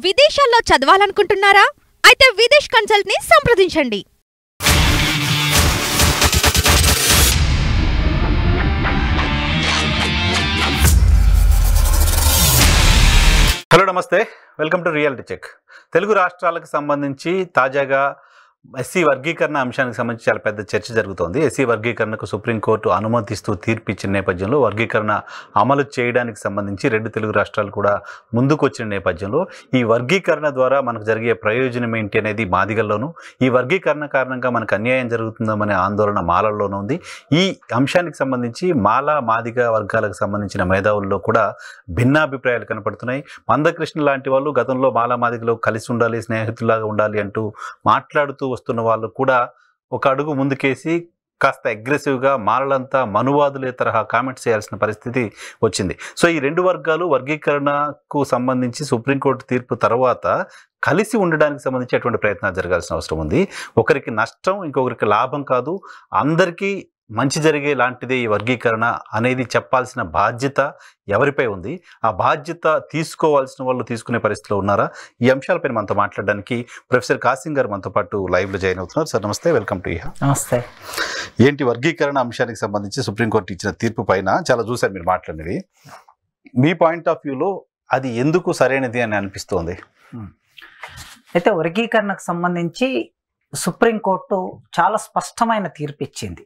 విదేశాల్లో చదవాలనుకుంటున్నారా? అయితే విదేశ్ కన్సల్ట్ ని సంప్రదించండి. హలో నమస్తే, welcome to reality check. Telugu రాష్ట్రాలకు సంబంధించి తాజాగా ఎస్సీ వర్గీకరణ అంశానికి సంబంధించి చాలా పెద్ద చర్చ జరుగుతోంది. ఎస్సీ వర్గీకరణకు సుప్రీంకోర్టు అనుమతిస్తూ తీర్పు ఇచ్చిన నేపథ్యంలో వర్గీకరణ అమలు చేయడానికి సంబంధించి రెండు తెలుగు రాష్ట్రాలు కూడా ముందుకు వచ్చిన నేపథ్యంలో ఈ వర్గీకరణ ద్వారా మనకు జరిగే ప్రయోజనం ఏంటి అనేది మాదిగల్లోనూ, ఈ వర్గీకరణ కారణంగా మనకు అన్యాయం జరుగుతుందనే ఆందోళన మాలల్లోనూ ఉంది. ఈ అంశానికి సంబంధించి మాదిగ వర్గాలకు సంబంధించిన మేధావుల్లో కూడా భిన్నాభిప్రాయాలు కనపడుతున్నాయి. మందకృష్ణ లాంటి వాళ్ళు గతంలో మాదిగలో కలిసి ఉండాలి, స్నేహితులాగా ఉండాలి అంటూ మాట్లాడుతూ వస్తున్న వాళ్ళు కూడా ఒక అడుగు ముందుకేసి కాస్త అగ్రెసివ్గా మాలలంతా మనువాదులే తరహా కామెంట్స్ చేయాల్సిన పరిస్థితి వచ్చింది. సో ఈ రెండు వర్గాలు వర్గీకరణకు సంబంధించి సుప్రీంకోర్టు తీర్పు తర్వాత కలిసి ఉండడానికి సంబంధించి అటువంటి ప్రయత్నాలు జరగాల్సిన అవసరం ఉంది. ఒకరికి నష్టం ఇంకొకరికి లాభం కాదు, అందరికీ మంచి జరిగే లాంటిదే ఈ వర్గీకరణ అనేది చెప్పాల్సిన బాధ్యత ఎవరిపై ఉంది? ఆ బాధ్యత తీసుకోవాల్సిన వాళ్ళు తీసుకునే పరిస్థితిలో ఉన్నారా? ఈ అంశాలపై మనతో మాట్లాడడానికి ప్రొఫెసర్ కాసిం గారు మనతో పాటు లైవ్లో జాయిన్ అవుతున్నారు. సార్ నమస్తే, వెల్కమ్ టు ఇహా. నమస్తే. ఏంటి వర్గీకరణ అంశానికి సంబంధించి సుప్రీంకోర్టు ఇచ్చిన తీర్పు పైన చాలా చూశారు మీరు మాట్లాడినవి. మీ పాయింట్ ఆఫ్ వ్యూలో అది ఎందుకు సరైనది అని అనిపిస్తోంది? అయితే వర్గీకరణకు సంబంధించి సుప్రీంకోర్టు చాలా స్పష్టమైన తీర్పు ఇచ్చింది.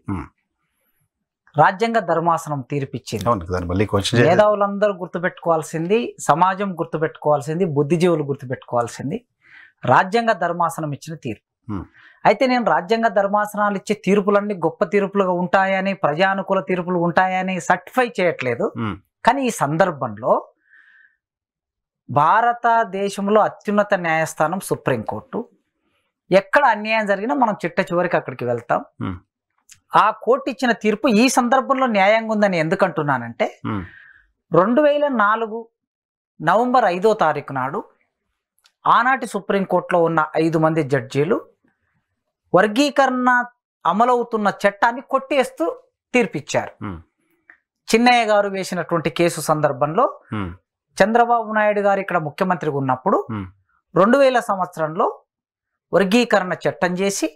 రాజ్యాంగ ధర్మాసనం తీర్పిచ్చింది. మేధావులందరూ గుర్తుపెట్టుకోవాల్సింది, సమాజం గుర్తుపెట్టుకోవాల్సింది, బుద్ధిజీవులు గుర్తుపెట్టుకోవాల్సింది రాజ్యాంగ ధర్మాసనం ఇచ్చిన తీర్పు. అయితే నేను రాజ్యాంగ ధర్మాసనాలు ఇచ్చే తీర్పులన్నీ గొప్ప తీర్పులుగా ఉంటాయని, ప్రజానుకూల తీర్పులు ఉంటాయని సర్టిఫై చేయట్లేదు. కానీ ఈ సందర్భంలో భారతదేశంలో అత్యున్నత న్యాయస్థానం సుప్రీంకోర్టు. ఎక్కడ అన్యాయం జరిగినా మనం చిట్ట చివరికి అక్కడికి వెళ్తాం. ఆ కోర్టు ఇచ్చిన తీర్పు ఈ సందర్భంలో న్యాయంగా ఉందని ఎందుకంటున్నానంటే 2004 నవంబర్ 5వ తారీఖు నాడు ఆనాటి సుప్రీంకోర్టులో ఉన్న 5 మంది జడ్జీలు వర్గీకరణ అమలవుతున్న చట్టాన్ని కొట్టేస్తూ తీర్పిచ్చారు. చిన్నయ్య గారు వేసినటువంటి కేసు సందర్భంలో చంద్రబాబు నాయుడు గారు ఇక్కడ ముఖ్యమంత్రిగా ఉన్నప్పుడు 2000 సంవత్సరంలో వర్గీకరణ చట్టం చేసి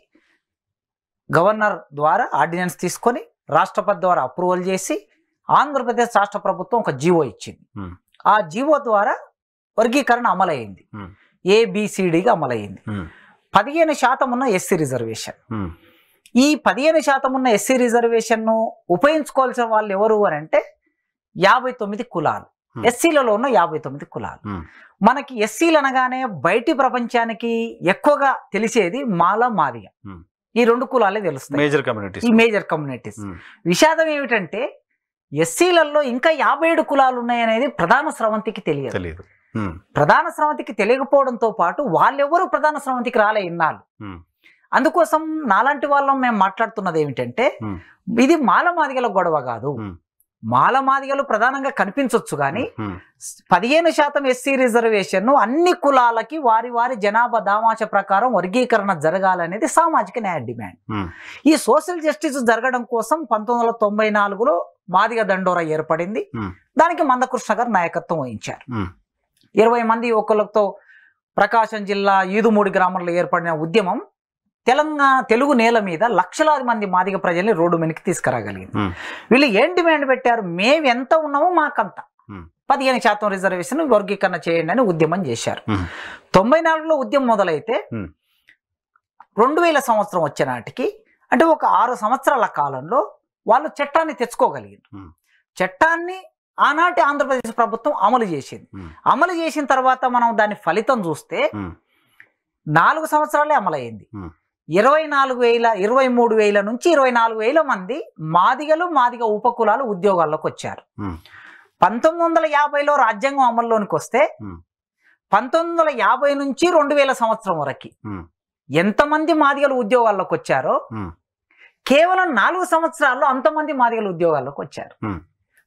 గవర్నర్ ద్వారా ఆర్డినెన్స్ తీసుకొని రాష్ట్రపతి ద్వారా అప్రూవల్ చేసి ఆంధ్రప్రదేశ్ రాష్ట్ర ప్రభుత్వం ఒక జీవో ఇచ్చింది. ఆ జీవో ద్వారా వర్గీకరణ అమలైంది, ABCDగా అమలైంది. 15% ఉన్న ఎస్సీ రిజర్వేషన్. ఈ 15% ఉన్న ఎస్సీ రిజర్వేషన్ను ఉపయోగించుకోవాల్సిన వాళ్ళు ఎవరు అని అంటే 59 కులాలు. ఎస్సీలలో ఉన్న 59 కులాలు. మనకి ఎస్సీలు అనగానే బయటి ప్రపంచానికి ఎక్కువగా తెలిసేది మాదిగ. ఈ 2 కులాలే తెలుస్తాయి, ఈ మేజర్ కమ్యూనిటీస్. విషాదం ఏమిటంటే ఎస్సీలలో ఇంకా 57 కులాలు ఉన్నాయనేది ప్రధాన స్రవంతికి తెలియదు. ప్రధాన స్రవంతికి తెలియకపోవడంతో పాటు వాళ్ళెవరూ ప్రధాన స్రవంతికి రాలే ఇన్నాళ్ళు. అందుకోసం నాలాంటి వాళ్ళం మేము మాట్లాడుతున్నది ఏమిటంటే ఇది మాదిగల గొడవ కాదు. మాదిగలు ప్రధానంగా కనిపించవచ్చు కానీ 15% ఎస్సీ రిజర్వేషన్ అన్ని కులాలకి వారి వారి జనాభా దామాష ప్రకారం వర్గీకరణ జరగాలనేది సామాజిక న్యాయ డిమాండ్. ఈ సోషల్ జస్టిస్ జరగడం కోసం 1994లో మాదిగ దండోరా ఏర్పడింది. దానికి మందకృష్ణ గారు నాయకత్వం వహించారు. 20 మంది యువకులతో ప్రకాశం జిల్లా ఈదుమూడి గ్రామంలో ఏర్పడిన ఉద్యమం తెలుగు నేల మీద లక్షలాది మంది మాదిగ ప్రజల్ని రోడ్డు మీదకి తీసుకురాగలిగింది. వీళ్ళు ఏం డిమాండ్ పెట్టారు? మేము ఎంత ఉన్నామో మాకంత 15% రిజర్వేషన్ వర్గీకరణ చేయండి అని ఉద్యమం చేశారు. 94లో ఉద్యమం మొదలైతే 2000 సంవత్సరం వచ్చే నాటికి అంటే ఒక 6 సంవత్సరాల కాలంలో వాళ్ళు చట్టాన్ని తెచ్చుకోగలిగారు. చట్టాన్ని ఆనాటి ఆంధ్రప్రదేశ్ ప్రభుత్వం అమలు చేసింది. అమలు చేసిన తర్వాత మనం దాని ఫలితం చూస్తే 4 సంవత్సరాలే అమలైంది. 23,000 నుంచి 24,000 మంది మాదిగ ఉపకులాలు ఉద్యోగాల్లోకి వచ్చారు. 1950లో రాజ్యాంగం అమల్లోనికి వస్తే 1950 నుంచి 2000 సంవత్సరం వరకు ఎంతమంది మాదిగలు ఉద్యోగాల్లోకి వచ్చారో కేవలం 4 సంవత్సరాల్లో అంతమంది మాదిగలు ఉద్యోగాల్లోకి వచ్చారు.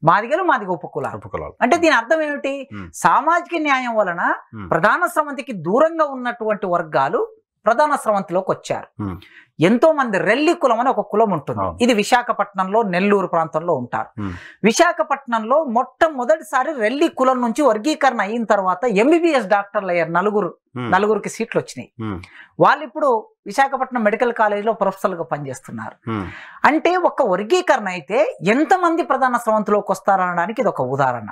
మాదిగ ఉపకులాలు. అంటే దీని అర్థం ఏమిటి? సామాజిక న్యాయం వలన ప్రధాన స్రవంతికి దూరంగా ఉన్నటువంటి వర్గాలు ప్రధాన స్రవంతిలోకి వచ్చారు. ఎంతో మంది రెల్లి కులం అని ఒక కులం ఉంటుంది. ఇది విశాఖపట్నంలో నెల్లూరు ప్రాంతంలో ఉంటారు. విశాఖపట్నంలో మొట్టమొదటిసారి రెల్లి కులం నుంచి వర్గీకరణ అయిన తర్వాత ఎంబీబీఎస్ డాక్టర్లు అయ్యారు. నలుగురికి సీట్లు వచ్చినాయి. వాళ్ళు ఇప్పుడు విశాఖపట్నం మెడికల్ కాలేజీలో ప్రొఫెసర్లుగా పనిచేస్తున్నారు. అంటే ఒక వర్గీకరణ అయితే ఎంతమంది ప్రధాన స్రవంతిలోకి వస్తారనడానికి ఇది ఒక ఉదాహరణ.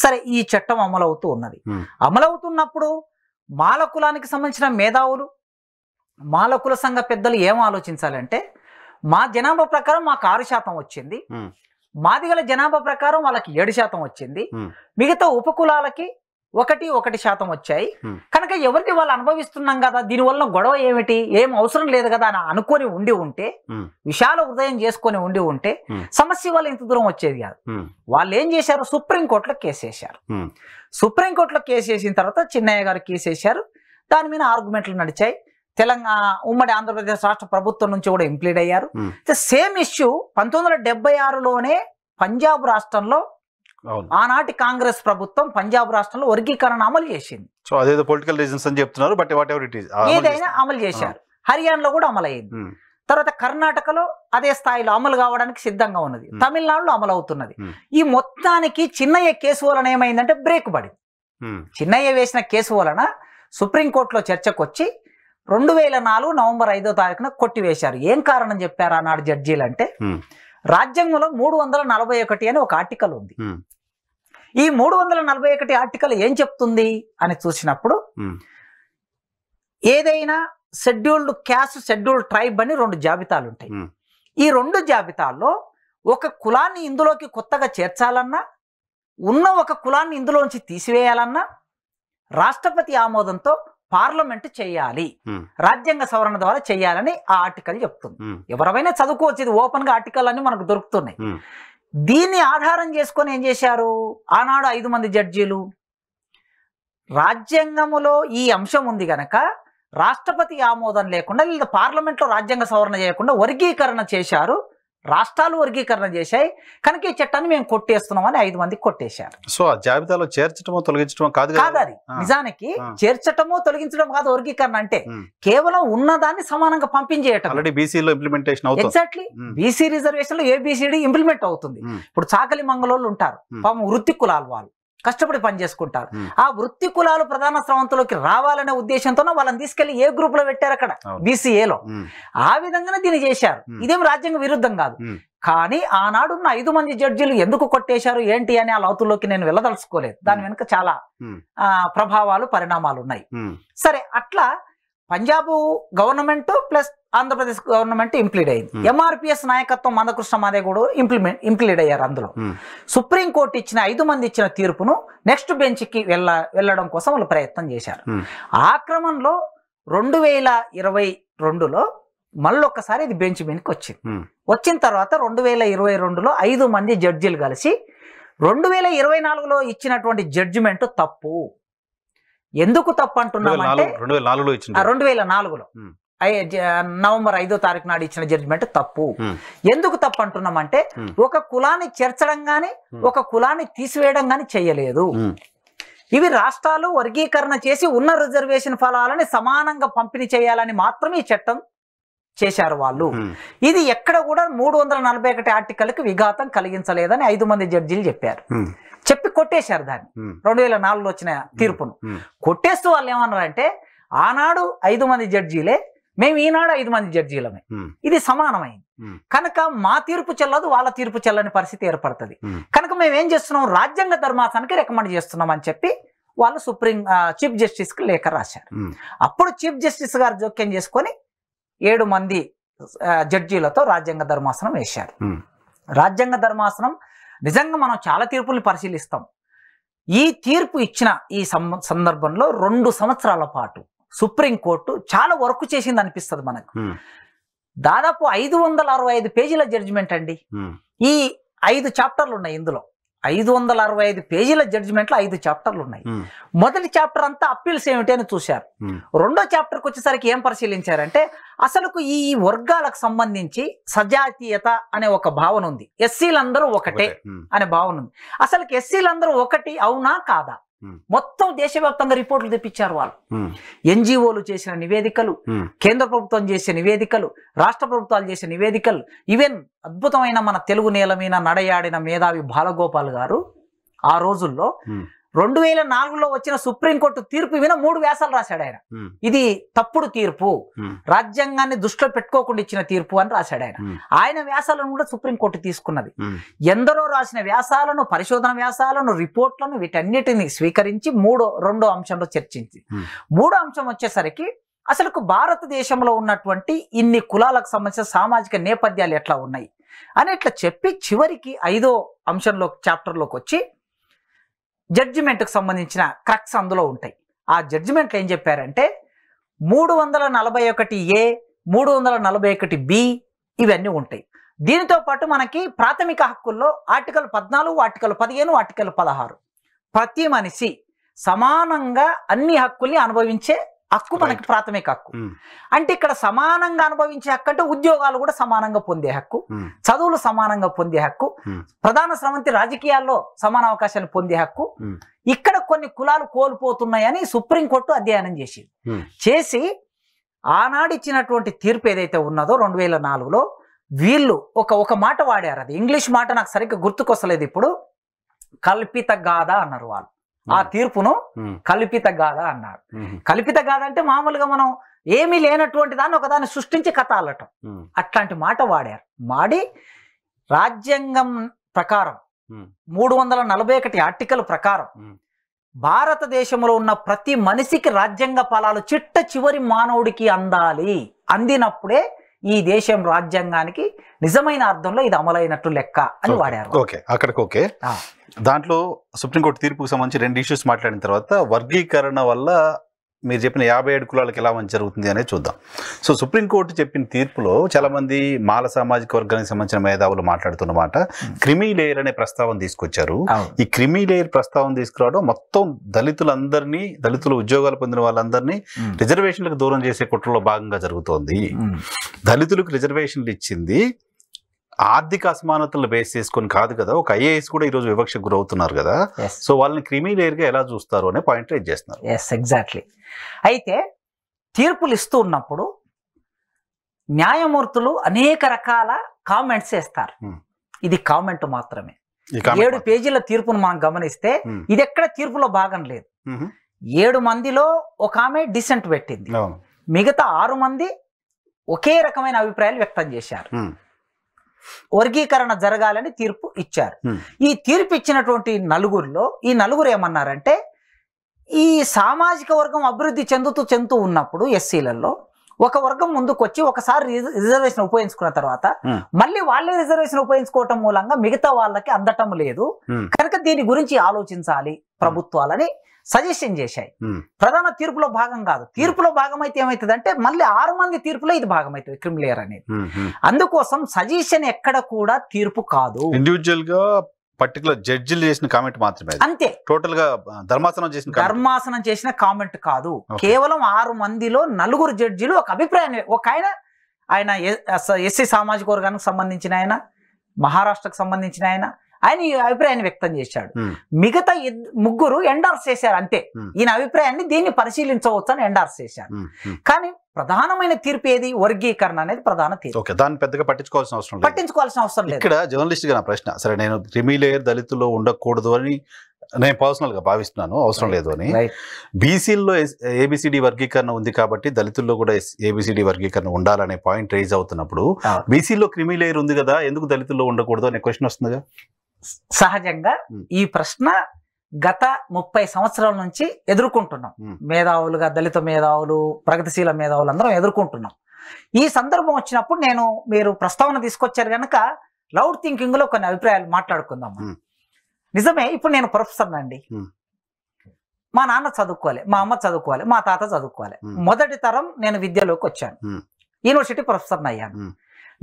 సరే, ఈ చట్టం అమలవుతూ ఉన్నది. అమలవుతున్నప్పుడు మాల కులానికి సంబంధించిన మేధావులు, మాల కుల సంఘ పెద్దలు ఏం ఆలోచించాలంటే, మా జనాభా ప్రకారం మాకు 6% వచ్చింది, మాదిగల జనాభా ప్రకారం వాళ్ళకి 7% వచ్చింది, మిగతా ఉపకులాలకి 1% వచ్చాయి. కనుక ఎవరికి వాళ్ళు అనుభవిస్తున్నాం కదా, దీనివల్ల గొడవ ఏమిటి, ఏం అవసరం లేదు కదా అని అనుకొని ఉంటే, విశాల హృదయం చేసుకొని ఉంటే సమస్య వాళ్ళు ఇంత దూరం వచ్చేది కాదు. వాళ్ళు ఏం చేశారు, సుప్రీంకోర్టులో కేసు వేశారు. సుప్రీంకోర్టులో కేసు వేసిన తర్వాత చిన్నయ్య గారు కేసు వేశారు. దాని మీద ఆర్గ్యుమెంట్లు నడిచాయి. తెలంగాణ ఉమ్మడి ఆంధ్రప్రదేశ్ రాష్ట్ర ప్రభుత్వం నుంచి కూడా ఇంప్లీడ్ అయ్యారు. సేమ్ ఇష్యూ 1976లోనే పంజాబ్ రాష్ట్రంలో ఆనాటి కాంగ్రెస్ ప్రభుత్వం పంజాబ్ రాష్ట్రంలో వర్గీకరణ అమలు చేసింది. సో అదేదో పొలిటికల్ రీజన్స్ అని చెప్తున్నారు, but what ever it is ఏదైనా అమలు చేశారు. హర్యానాలో కూడా అమలు అయింది. తర్వాత కర్ణాటకలో అదే స్థాయిలో అమలు కావడానికి సిద్ధంగా ఉన్నది. తమిళనాడులో అమలు అవుతున్నది. ఈ మొత్తానికి చిన్నయ్య కేసు వలన ఏమైందంటే బ్రేక్ పడింది. చిన్నయ్య వేసిన కేసు వలన సుప్రీంకోర్టులో చర్చకు వచ్చి 2004 నవంబర్ 5వ తారీఖున కొట్టివేశారు. ఏం కారణం చెప్పారు ఆనాడు జడ్జీలు అంటే, రాజ్యాంగంలో 341 అని ఒక ఆర్టికల్ ఉంది. ఈ 341 ఆర్టికల్ ఏం చెప్తుంది అని చూసినప్పుడు, ఏదైనా షెడ్యూల్డ్ క్యాస్ట్, షెడ్యూల్డ్ ట్రైబ్ అని 2 జాబితాలు ఉంటాయి. ఈ 2 జాబితాల్లో ఒక కులాన్ని ఇందులోకి కొత్తగా చేర్చాలన్నా, ఉన్న ఒక కులాన్ని ఇందులోంచి తీసివేయాలన్నా రాష్ట్రపతి ఆమోదంతో పార్లమెంట్ చేయాలి, రాజ్యాంగ సవరణ ద్వారా చేయాలని ఆ ఆర్టికల్ చెప్తుంది. ఎవరైనా చదువుకోవచ్చు, ఇది ఓపెన్ గా ఆర్టికల్ అన్ని మనకు దొరుకుతున్నాయి. దీన్ని ఆధారం చేసుకొని ఏం చేశారు ఆనాడు 5 మంది జడ్జీలు, రాజ్యాంగములో ఈ అంశం ఉంది గనక రాష్ట్రపతి ఆమోదం లేకుండా లేదా పార్లమెంట్ లో రాజ్యాంగ సవరణ చేయకుండా వర్గీకరణ చేశారు. రాష్ట్రాలు వర్గీకరణ చేశాయి కనుక ఈ చట్టాన్ని మేము కొట్టేస్తున్నామని 5 మంది కొట్టేశారు. సో ఆ జాబితాలో చేర్చడమో తొలగించడమో కాదు కాదు, అది నిజానికి చేర్చటమో తొలగించడం కాదు. వర్గీకరణ అంటే కేవలం ఉన్నదాన్ని సమానంగా పంపించేయటం. ఆల్రెడీ బీసీలో ఇంప్లిమెంటేషన్ అవుతుంది. ఎగ్జాక్ట్లీ, బీసీ రిజర్వేషన్ లో ఏబిసిడి ఇంప్లిమెంట్ అవుతుంది. ఇప్పుడు చాకలి మంగళోళ్ళు ఉంటారు, పాపం వృత్తి కులాలు, వాళ్ళు కష్టపడి పని చేసుకుంటారు. ఆ వృత్తి కులాలు ప్రధాన స్రవంతిలోకి రావాలనే ఉద్దేశంతో వాళ్ళని తీసుకెళ్లి ఏ గ్రూప్ లో పెట్టారు, అక్కడ బీసీఏలో. ఆ విధంగానే దీన్ని చేశారు. ఇదేం రాజ్యాంగ విరుద్ధం కాదు. కానీ ఆనాడున్న 5 మంది జడ్జీలు ఎందుకు కొట్టేశారు ఏంటి అని ఆ లోతుల్లోకి నేను వెళ్ళదలుచుకోలేదు. దాని వెనుక చాలా ప్రభావాలు, పరిణామాలు ఉన్నాయి. సరే, అట్లా Punjab government plus Andhra Pradesh government implead అయింది. ఎంఆర్పిఎస్ నాయకత్వం మందకృష్ణ మాదే కూడా ఇంప్లీడ్ అయ్యారు అందులో. సుప్రీంకోర్టు ఇచ్చిన 5 మంది ఇచ్చిన తీర్పును నెక్స్ట్ బెంచ్ కి వెళ్ళడం కోసం వాళ్ళు ప్రయత్నం చేశారు. ఆ క్రమంలో 2022లో మళ్ళొక్కసారి ఇది బెంచ్ మీదకి వచ్చింది. వచ్చిన తర్వాత 2022లో 5 మంది జడ్జీలు కలిసి 2024లో ఇచ్చినటువంటి జడ్జిమెంట్ తప్పు. ఎందుకు తప్పు అంటున్నామంటే 2004లో నవంబర్ 5వ తారీఖు నాడు ఇచ్చిన జడ్జిమెంట్ తప్పు. ఎందుకు తప్పు అంటున్నామంటే, ఒక కులాన్ని చేర్చడం గాని ఒక కులాన్ని తీసివేయడం గాని చెయ్యలేదు. ఇవి రాష్ట్రాలు వర్గీకరణ చేసి ఉన్న రిజర్వేషన్ ఫలాలని సమానంగా పంపిణీ చేయాలని మాత్రమే ఈ చట్టం చేశారు వాళ్ళు. ఇది ఎక్కడ కూడా 341 ఆర్టికల్కి విఘాతం కలిగించలేదని 5 మంది జడ్జీలు చెప్పారు. చెప్పి కొట్టేశారు దాన్ని. 2004లో వచ్చిన తీర్పును కొట్టేస్తూ వాళ్ళు ఏమన్నారంటే, ఆనాడు 5 మంది జడ్జీలే, మేము ఈనాడు 5 మంది జడ్జీలమే, ఇది సమానమైంది కనుక మా తీర్పు చెల్లదు, వాళ్ళ తీర్పు చెల్లని పరిస్థితి ఏర్పడుతుంది. కనుక మేము ఏం చేస్తున్నాం, రాజ్యాంగ ధర్మాసనానికి రికమెండ్ చేస్తున్నాం అని చెప్పి వాళ్ళు చీఫ్ జస్టిస్ కి లేఖ రాశారు. అప్పుడు చీఫ్ జస్టిస్ గారు జోక్యం చేసుకొని 7 మంది జడ్జీలతో రాజ్యాంగ ధర్మాసనం వేశారు. రాజ్యాంగ ధర్మాసనం నిజంగా మనం చాలా తీర్పుల్ని పరిశీలిస్తాం. ఈ తీర్పు ఇచ్చిన ఈ సందర్భంలో 2 సంవత్సరాల పాటు సుప్రీంకోర్టు చాలా వర్క్ చేసింది అనిపిస్తుంది మనకు. దాదాపు 565 పేజీల జడ్జిమెంట్ అండి. ఈ 5 చాప్టర్లు ఉన్నాయి ఇందులో. 565 పేజీల జడ్జిమెంట్లో 5 చాప్టర్లు ఉన్నాయి. మొదటి చాప్టర్ అంతా అప్పీల్స్ ఏమిటి అని చూశారు. రెండో చాప్టర్కి వచ్చేసరికి ఏం పరిశీలించారంటే, అసలుకు ఈ వర్గాలకు సంబంధించి సజాతీయత అనే ఒక భావన ఉంది, ఎస్సీలందరూ ఒకటే అనే భావన ఉంది. అసలుకి ఎస్సీలందరూ ఒకటి అవునా కాదా, మొత్తం దేశవ్యాప్తంగా రిపోర్టులు తెప్పించారు వాళ్ళు. ఎన్జిఓలు చేసిన నివేదికలు, కేంద్ర ప్రభుత్వం చేసే నివేదికలు, రాష్ట్ర ప్రభుత్వాలు చేసే నివేదికలు, ఈవెన్ అద్భుతమైన మన తెలుగు నేల మీద నడయాడిన మేధావి బాలగోపాల్ గారు ఆ రోజుల్లో 2004లో వచ్చిన సుప్రీంకోర్టు తీర్పు విన 3 వ్యాసాలు రాశాడు ఆయన. ఇది తప్పుడు తీర్పు, రాజ్యాంగాన్ని దృష్టిలో పెట్టుకోకుండా ఇచ్చిన తీర్పు అని రాశాడు ఆయన. ఆయన వ్యాసాలను కూడా సుప్రీంకోర్టు తీసుకున్నది. ఎందరో రాసిన వ్యాసాలను, పరిశోధన వ్యాసాలను, రిపోర్ట్లను వీటన్నిటిని స్వీకరించి రెండో అంశంలో చర్చించి, మూడో అంశం వచ్చేసరికి అసలు భారతదేశంలో ఉన్నటువంటి ఇన్ని కులాలకు సంబంధించిన సామాజిక నేపథ్యాలు ఎట్లా ఉన్నాయి అని ఇట్లా చెప్పి చివరికి 5వ అంశంలో చాప్టర్లోకి వచ్చి జడ్జిమెంట్కి సంబంధించిన క్రక్స్ అందులో ఉంటాయి. ఆ జడ్జిమెంట్లు ఏం చెప్పారంటే 341A, 341B ఇవన్నీ ఉంటాయి. దీనితో పాటు మనకి ప్రాథమిక హక్కుల్లో ఆర్టికల్ 14, ఆర్టికల్ 15, ఆర్టికల్ 16 ప్రతి మనిషి సమానంగా అన్ని హక్కుల్ని అనుభవించే హక్కు మనకి ప్రాథమిక హక్కు. అంటే ఇక్కడ సమానంగా అనుభవించే హక్కు అంటే ఉద్యోగాలు కూడా సమానంగా పొందే హక్కు, చదువులు సమానంగా పొందే హక్కు, ప్రధాన స్రవంతి రాజకీయాల్లో సమాన అవకాశాలు పొందే హక్కు. ఇక్కడ కొన్ని కులాలు కోల్పోతున్నాయని సుప్రీంకోర్టు అధ్యయనం చేసి ఆనాడు ఇచ్చినటువంటి తీర్పు ఏదైతే ఉన్నదో 2004లో వీళ్ళు ఒక మాట వాడారు. అది ఇంగ్లీష్ మాట నాకు సరిగ్గా గుర్తుకొస్తలేదు ఇప్పుడు. కల్పిత గాథ అన్నారు వాళ్ళు. ఆ తీర్పును కల్పిత గాథ అన్నారు. కల్పిత గాథ అంటే మామూలుగా మనం ఏమీ లేనటువంటి దాన్ని ఒకదాన్ని సృష్టించి కథ అల్లటం, అట్లాంటి మాట వాడారు. వాడి రాజ్యాంగం ప్రకారం 341 ఆర్టికల్ ప్రకారం భారతదేశంలో ఉన్న ప్రతి మనిషికి రాజ్యాంగ ఫలాలు చిట్ట చివరి మానవుడికి అందాలి. అందినప్పుడే ఈ దేశం రాజ్యాంగానికి నిజమైన అర్థంలో ఇది అమలైనట్టు లెక్క అని వాడారు. ఓకే, అక్కడికి ఓకే. దాంట్లో సుప్రీంకోర్టు తీర్పుకు సంబంధించి 2 ఇష్యూస్ మాట్లాడిన తర్వాత వర్గీకరణ వల్ల మీరు చెప్పిన 57 కులాలకు ఎలా మంచి జరుగుతుంది అనేది చూద్దాం. సో సుప్రీంకోర్టు చెప్పిన తీర్పులో చాలా మంది మాల సామాజిక వర్గానికి సంబంధించిన మేధావులు మాట్లాడుతున్నమాట క్రిమీ లేయర్ అనే ప్రస్తావన తీసుకొచ్చారు. ఈ క్రిమీ లేయర్ ప్రస్తావన తీసుకురావడం మొత్తం దళితులు ఉద్యోగాలు పొందిన వాళ్ళందరినీ రిజర్వేషన్లకు దూరం చేసే కుట్రలో భాగంగా జరుగుతోంది. దళితులకు రిజర్వేషన్లు ఇచ్చింది ఆర్థిక అసమానతలు బేస్ చేసుకొని కాదు కదా. ఒక ఐఏఎస్ కూడా ఈరోజు వివక్షకు గురవుతున్నారు కదా. సో వాళ్ళని క్రిమీ లేయర్గా ఎలా చూస్తారు అనే పాయింట్ రైజ్ చేస్తున్నారు. ఎగ్జాక్ట్లీ. అయితే తీర్పులు ఇస్తూ ఉన్నప్పుడు న్యాయమూర్తులు అనేక రకాల కామెంట్స్ చేస్తారు. ఇది కామెంట్ మాత్రమే. 7 పేజీల తీర్పును మనం గమనిస్తే ఇది ఎక్కడ తీర్పులో భాగం లేదు. 7 మందిలో ఒక ఆమె డిసెంట్ పెట్టింది, మిగతా 6 మంది ఒకే రకమైన అభిప్రాయాలు వ్యక్తం చేశారు. వర్గీకరణ జరగాలని తీర్పు ఇచ్చారు. ఈ తీర్పు ఇచ్చినటువంటి నలుగురిలో ఈ నలుగురు ఏమన్నారంటే ఈ సామాజిక వర్గం అభివృద్ధి చెందుతూ ఉన్నప్పుడు ఎస్సీలలో ఒక వర్గం ముందుకు వచ్చి ఒకసారి రిజర్వేషన్ ఉపయోగించుకున్న తర్వాత మళ్ళీ వాళ్ళే రిజర్వేషన్ ఉపయోగించుకోవటం మూలంగా మిగతా వాళ్ళకి అందటం లేదు కనుక దీని గురించి ఆలోచించాలి ప్రభుత్వాలని సజెషన్ చేశాయి. ప్రధాన తీర్పులో భాగం కాదు. తీర్పులో భాగం అయితే ఏమవుతుంది అంటే మళ్ళీ 6 మంది తీర్పులో ఇది భాగం అవుతుంది క్రిమిలేయర్ అనేది. అందుకోసం సజెషన్ ఎక్కడ కూడా తీర్పు కాదు, ఇండివిజువల్ గా పర్టికులర్ జడ్జిలు చేసిన కామెంట్ మాత్రమే, అంతే. టోటల్ గా ధర్మాసనం చేసిన కామెంట్ కాదు. కేవలం 6 మందిలో 4 జడ్జిలు ఒక అభిప్రాయాన్ని, ఒక ఆయన ఎస్సీ సామాజిక వర్గానికి సంబంధించిన ఆయన, మహారాష్ట్రకు సంబంధించిన ఆయన ఈ అభిప్రాయాన్ని వ్యక్తం చేశాడు. మిగతా 3 ఎండార్స్ చేశారు అంతే. ఈయన అభిప్రాయాన్ని దీన్ని పరిశీలించవచ్చు అని ఎండార్స్ చేశారు. కానీ ప్రధానమైన తీర్పు ఏది? వర్గీకరణ అనేది ప్రధాన తీర్పు. దాన్ని పెద్దగా పట్టించుకోవాల్సిన అవసరం లేదు. ఇక్కడ జర్నలిస్ట్ గా నా ప్రశ్న, సరే నేను క్రిమీ లేయర్ దళితుల్లో ఉండకూడదు అని నేను పర్సనల్ గా భావిస్తున్నాను, అవసరం లేదు అని. బీసీల్లో ఏబిసిడి వర్గీకరణ ఉంది కాబట్టి దళితుల్లో కూడా ఏబిసిడి వర్గీకరణ ఉండాలనే పాయింట్ రైజ్ అవుతున్నప్పుడు బీసీలో క్రిమీ లేయర్ ఉంది కదా, ఎందుకు దళితుల్లో ఉండకూడదు అనే క్వశ్చన్ వస్తుందిగా. సహజంగా ఈ ప్రశ్న గత 30 సంవత్సరాల నుంచి ఎదుర్కొంటున్నాం. మేధావులుగా దళిత మేధావులు, ప్రగతిశీల మేధావులు అందరం ఎదుర్కొంటున్నాం. ఈ సందర్భం వచ్చినప్పుడు మీరు ప్రస్తావన తీసుకొచ్చారు కనుక లౌడ్ థింకింగ్ లో కొన్ని అభిప్రాయాలు మాట్లాడుకుందాం. నిజమే, ఇప్పుడు నేను ప్రొఫెసర్ అండి. మా నాన్న చదువుకోవాలి, మా అమ్మ చదువుకోవాలి, మా తాత చదువుకోవాలి. మొదటి తరం నేను విద్యలోకి వచ్చాను, యూనివర్సిటీ ప్రొఫెసర్ని అయ్యాను.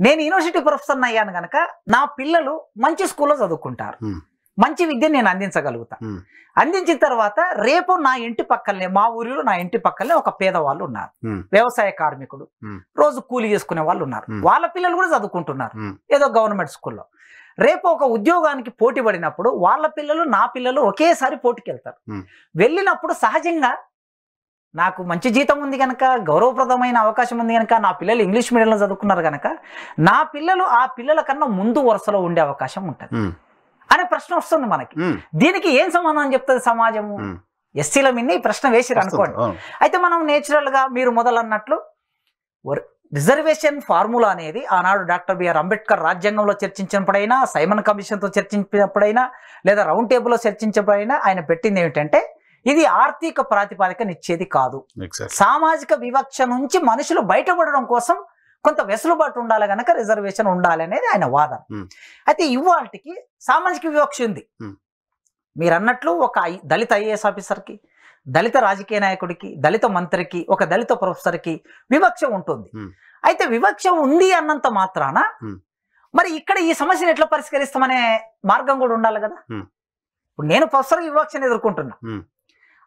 నేను యూనివర్సిటీ ప్రొఫెసర్ని అయ్యాను కనుక నా పిల్లలు మంచి స్కూల్లో చదువుకుంటారు. మంచి విద్యను నేను అందించగలుగుతా. అందించిన తర్వాత రేపు నా ఇంటి పక్కనే, మా ఊరిలో నా ఇంటి పక్కనే ఒక పేదవాళ్ళు ఉన్నారు, వ్యవసాయ కార్మికుడు, రోజు కూలి చేసుకునే వాళ్ళు ఉన్నారు, వాళ్ళ పిల్లలు కూడా చదువుకుంటున్నారు ఏదో గవర్నమెంట్ స్కూల్లో. రేపు ఒక ఉద్యోగానికి పోటీ పడినప్పుడు వాళ్ళ పిల్లలు నా పిల్లలు ఒకేసారి పోటీకి వెళ్తారు. వెళ్ళినప్పుడు సహజంగా నాకు మంచి జీతం ఉంది కనుక, గౌరవప్రదమైన అవకాశం ఉంది కనుక, నా పిల్లలు ఇంగ్లీష్ మీడియంలో చదువుకున్నారు కనుక నా పిల్లలు ఆ పిల్లల కన్నా ముందు వరుసలో ఉండే అవకాశం ఉంటుంది అనే ప్రశ్న వస్తుంది మనకి. దీనికి ఏం సమాధానం చెప్తుంది సమాజము? ఎస్సీల మీద ఈ ప్రశ్న వేసిరు అనుకోండి. అయితే మనం నేచురల్ గా మీరు మొదలన్నట్లు రిజర్వేషన్ ఫార్ములా అనేది ఆనాడు డాక్టర్ బిఆర్ అంబేద్కర్ రాజ్యాంగంలో చర్చించినప్పుడైనా, సైమన్ కమిషన్తో చర్చించినప్పుడైనా, లేదా రౌండ్ టేబుల్లో చర్చించినప్పుడైనా ఆయన పెట్టింది ఏమిటంటే ఇది ఆర్థిక ప్రాతిపదికనిచ్చేది కాదు. సామాజిక వివక్ష నుంచి మనుషులు బయటపడడం కోసం కొంత వెసులుబాటు ఉండాలి కనుక రిజర్వేషన్ ఉండాలి అనేది ఆయన వాదన. అయితే ఇవాళకి సామాజిక వివక్ష ఉంది. మీరు అన్నట్లు ఒక దళిత ఐఏఎస్ ఆఫీసర్కి, దళిత రాజకీయ నాయకుడికి, దళిత మంత్రికి, ఒక దళిత ప్రొఫెసర్కి వివక్ష ఉంటుంది. అయితే వివక్ష ఉంది అన్నంత మాత్రాన మరి ఇక్కడ ఈ సమస్యను ఎట్లా పరిష్కరిస్తామనే మార్గం కూడా ఉండాలి కదా. ఇప్పుడు నేను ప్రొఫెసర్ వివక్షను ఎదుర్కొంటున్నా,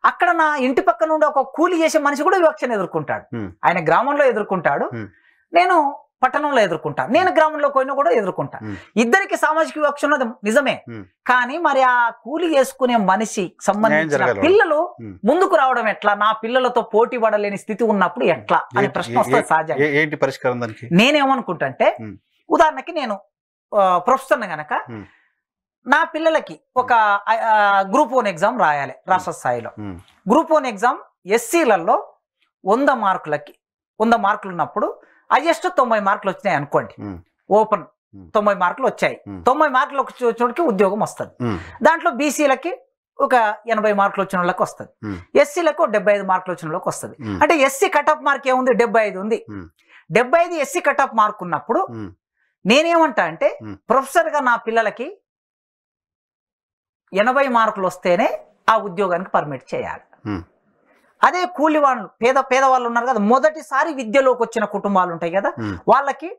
అక్కడ నా ఇంటి పక్క నుండి ఒక కూలి చేసే మనిషి కూడా వివక్షను ఎదుర్కొంటాడు. ఆయన గ్రామంలో ఎదుర్కొంటాడు, నేను పట్టణంలో ఎదుర్కొంటాను, నేను గ్రామంలో పోయినా కూడా ఎదుర్కొంటాను. ఇద్దరికి సామాజిక వివక్ష ఉన్నది నిజమే, కానీ మరి ఆ కూలి చేసుకునే మనిషి సంబంధించిన పిల్లలు ముందుకు రావడం ఎట్లా, నా పిల్లలతో పోటీ పడలేని స్థితి ఉన్నప్పుడు ఎట్లా అనే ప్రశ్న వస్తుంది సహజంగా. ఏంటి పరిష్కారం దానికి? నేనేమనుకుంటా అంటే, ఉదాహరణకి నేను ప్రొఫెసర్ గనక నా పిల్లలకి ఒక గ్రూప్ 1 ఎగ్జామ్ రాయాలి రాష్ట్ర స్థాయిలో. గ్రూప్ 1 ఎగ్జామ్ ఎస్సీలలో 100 మార్కులకి 100 మార్కులు ఉన్నప్పుడు హైయెస్ట్ 90 మార్కులు వచ్చినాయి అనుకోండి, ఓపెన్ 90 మార్కులు వచ్చాయి. 90 మార్కులు వచ్చినోడికి ఉద్యోగం వస్తుంది. దాంట్లో బీసీలకి ఒక 80 మార్కులు వచ్చిన వాళ్ళకి వస్తుంది, ఎస్సీలకు 75 మార్కులు వచ్చిన వాళ్ళకి వస్తుంది. అంటే ఎస్సీ కట్ ఆఫ్ మార్క్ ఏముంది, 75 ఉంది. 75 ఎస్సీ కట్ ఆఫ్ మార్క్ ఉన్నప్పుడు నేనేమంటా అంటే, ప్రొఫెసర్గా నా పిల్లలకి 80 మార్కులు వస్తేనే ఆ ఉద్యోగానికి పర్మిట్ చేయాలి. అదే కూలి వాళ్ళు, పేదవాళ్ళు ఉన్నారు కదా, మొదటిసారి విద్యలోకి వచ్చిన కుటుంబాలు ఉంటాయి కదా, వాళ్ళకి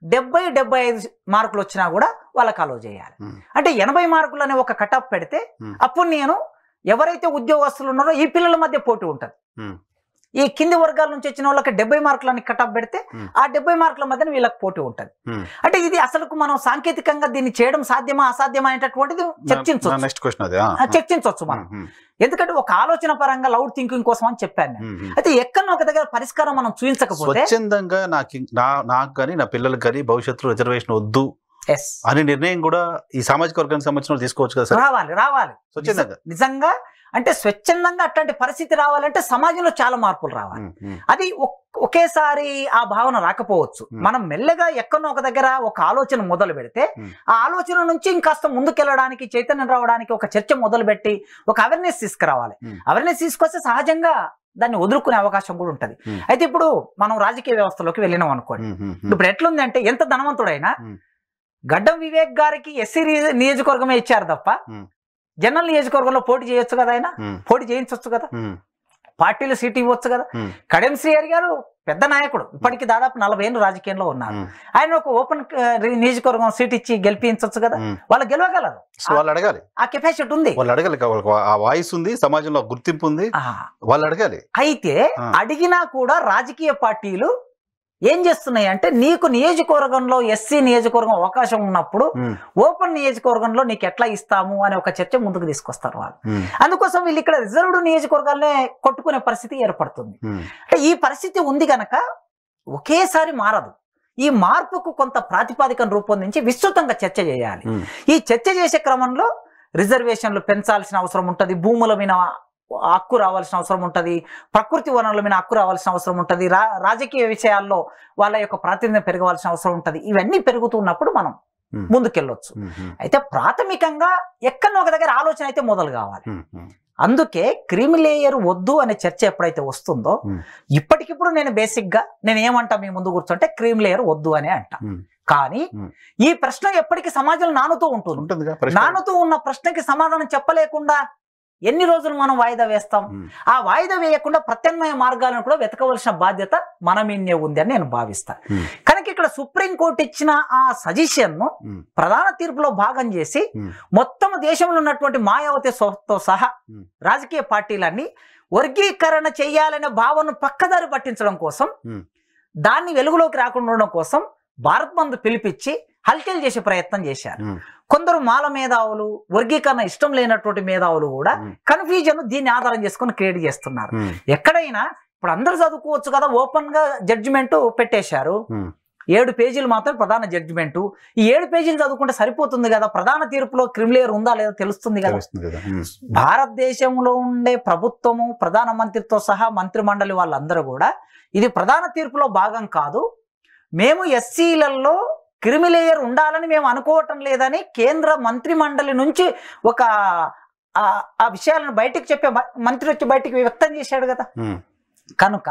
70-75 మార్కులు వచ్చినా కూడా వాళ్ళకి అలో చేయాలి. అంటే 80 మార్కులు అనే ఒక కట్ ఆఫ్ పెడితే అప్పుడు నేను ఎవరైతే ఉద్యోగస్తులు ఉన్నారో ఈ పిల్లల మధ్య పోటీ ఉంటుంది. ఈ కింది వర్గాల నుంచి వచ్చిన వాళ్ళకి 70 మార్కులని కట్ ఆఫ్ పెడితే ఆ 70 మార్కుల మధ్యన వీళ్ళకి పోటీ ఉంటుంది. అంటే ఇది అసలుకు మనం సాంకేతికంగా దీన్ని చేయడం సాధ్యమా అసాధ్యమా అనేటటువంటిది చర్చించవచ్చు మనం. ఎందుకంటే ఒక ఆలోచన పరంగా లౌడ్ థింకింగ్ కోసం అని చెప్పాను. అయితే ఎక్కడో ఒక దగ్గర పరిష్కారం మనం చూపించకపోతే, స్వచ్ఛందంగా నాకు కానీ నా పిల్లలకు కానీ భవిష్యత్తులో రిజర్వేషన్ వద్దు అని నిర్ణయం కూడా ఈ సామాజిక వర్గానికి సంబంధించిన తీసుకోవచ్చు కదా. రావాలి నిజంగా. అంటే స్వచ్ఛందంగా అట్లాంటి పరిస్థితి రావాలంటే సమాజంలో చాలా మార్పులు రావాలి. అది ఒకేసారి ఆ భావన రాకపోవచ్చు. మనం మెల్లగా ఎక్కడో ఒక దగ్గర ఒక ఆలోచన మొదలు పెడితే ఆ ఆలోచన నుంచి ఇంకాస్త ముందుకెళ్ళడానికి, చైతన్యం రావడానికి ఒక చర్చ మొదలు పెట్టి ఒక అవేర్నెస్ తీసుకురావాలి. అవేర్నెస్ తీసుకొస్తే సహజంగా దాన్ని వదులుకునే అవకాశం కూడా ఉంటది. అయితే ఇప్పుడు మనం రాజకీయ వ్యవస్థలోకి వెళ్ళినాం అనుకోండి, ఇప్పుడు ఎట్లుంది అంటే, ఎంత ధనవంతుడైనా గడ్డం వివేక్ గారికి ఎస్సీ నియోజకవర్గమే ఇచ్చారు తప్ప జనరల్ నియోజకవర్గంలో పోటీ చేయొచ్చు కదా, ఆయన పోటీ చేయించవచ్చు కదా, పార్టీలు సీట్ ఇవ్వచ్చు కదా. కడెం శ్రీహరి గారు పెద్ద నాయకుడు, ఇప్పటికి దాదాపు 40 ఏళ్ళు రాజకీయంలో ఉన్నారు. ఆయన ఒక ఓపెన్ నియోజకవర్గం సీట్ ఇచ్చి గెలిపించవచ్చు కదా, వాళ్ళు గెలవగలరు. వాళ్ళు అడగాలి, ఆ కెపాసిటీ ఉంది, వాళ్ళు అడగాలి, ఆ వాయిస్ ఉంది, సమాజంలో గుర్తింపు ఉంది, వాళ్ళు అడగాలి. అయితే అడిగినా కూడా రాజకీయ పార్టీలు ఏం చేస్తున్నాయి అంటే, నీకు నియోజకవర్గంలో ఎస్సీ నియోజకవర్గం అవకాశం ఉన్నప్పుడు ఓపెన్ నియోజకవర్గంలో నీకు ఎట్లా ఇస్తాము అనే ఒక చర్చ ముందుకు తీసుకొస్తారు వాళ్ళు. అందుకోసం వీళ్ళు ఇక్కడ రిజర్వ్డ్ నియోజకవర్గాలనే కొట్టుకునే పరిస్థితి ఏర్పడుతుంది. అంటే ఈ పరిస్థితి ఉంది కనుక ఒకేసారి మారదు. ఈ మార్పుకు కొంత ప్రాతిపాదికను రూపొందించి విస్తృతంగా చర్చ చేయాలి. ఈ చర్చ చేసే క్రమంలో రిజర్వేషన్లు పెంచాల్సిన అవసరం ఉంటుంది, భూముల మీద హక్కు రావాల్సిన అవసరం ఉంటుంది, ప్రకృతి వనరుల మీద హక్కు రావాల్సిన అవసరం ఉంటుంది, రాజకీయ విషయాల్లో వాళ్ళ యొక్క ప్రాతినిధ్యం పెరగవలసిన అవసరం ఉంటుంది. ఇవన్నీ పెరుగుతున్నప్పుడు మనం ముందుకెళ్ళొచ్చు. అయితే ప్రాథమికంగా ఎక్కడో ఒక దగ్గర ఆలోచన అయితే మొదలు కావాలి. అందుకే క్రీమ్ లేయర్ వద్దు అనే చర్చ ఎప్పుడైతే వస్తుందో, ఇప్పటికిప్పుడు నేను బేసిక్గా నేను ఏమంటా మీ ముందు కూర్చుంటే క్రీమ్ లేయర్ వద్దు అనే అంట. కానీ ఈ ప్రశ్న ఎప్పటికీ సమాజంలో నానుతూ ఉంటుంది. నానుతూ ఉన్న ప్రశ్నకి సమాధానం చెప్పలేకుండా ఎన్ని రోజులు మనం వాయిదా వేస్తాం? ఆ వాయిదా వేయకుండా ప్రత్యామ్నాయ మార్గాలను కూడా వెతకవలసిన బాధ్యత మన మీదే ఉంది అని నేను భావిస్తాను. కనుక ఇక్కడ సుప్రీంకోర్టు ఇచ్చిన ఆ సజెషన్ ను ప్రధాన తీర్పులో భాగం చేసి మొత్తం దేశంలో ఉన్నటువంటి మాయావతితో సహా రాజకీయ పార్టీలన్నీ వర్గీకరణ చేయాలనే భావనను పక్కదారి పట్టించడం కోసం, దాన్ని వెలుగులోకి రాకుండా ఉండడం కోసం భారత్ బంద్ పిలిపించి హల్చల్ చేసే ప్రయత్నం చేశారు. కొందరు మాల మేధావులు, వర్గీకరణ ఇష్టం లేనటువంటి మేధావులు కూడా కన్ఫ్యూజన్ దీన్ని ఆధారం చేసుకుని క్రియేట్ చేస్తున్నారు. ఎక్కడైనా ఇప్పుడు అందరూ చదువుకోవచ్చు కదా, ఓపెన్ గా జడ్జిమెంట్ పెట్టేశారు. 7 పేజీలు మాత్రం ప్రధాన జడ్జిమెంట్. ఈ 7 పేజీలు చదువుకుంటే సరిపోతుంది కదా, ప్రధాన తీర్పులో క్రిమిలేయర్ ఉందా లేదా తెలుస్తుంది కదా. భారతదేశంలో ఉండే ప్రభుత్వము, ప్రధానమంత్రితో సహా మంత్రి మండలి వాళ్ళందరూ కూడా ఇది ప్రధాన తీర్పులో భాగం కాదు, మేము ఎస్సీలలో క్రిమిలేయర్ ఉండాలని మేము అనుకోవటం లేదని కేంద్ర మంత్రి మండలి నుంచి ఒక ఆ విషయాలను బయటకు చెప్పే మంత్రి వచ్చి బయటకు వ్యక్తం చేశాడు కదా. కనుక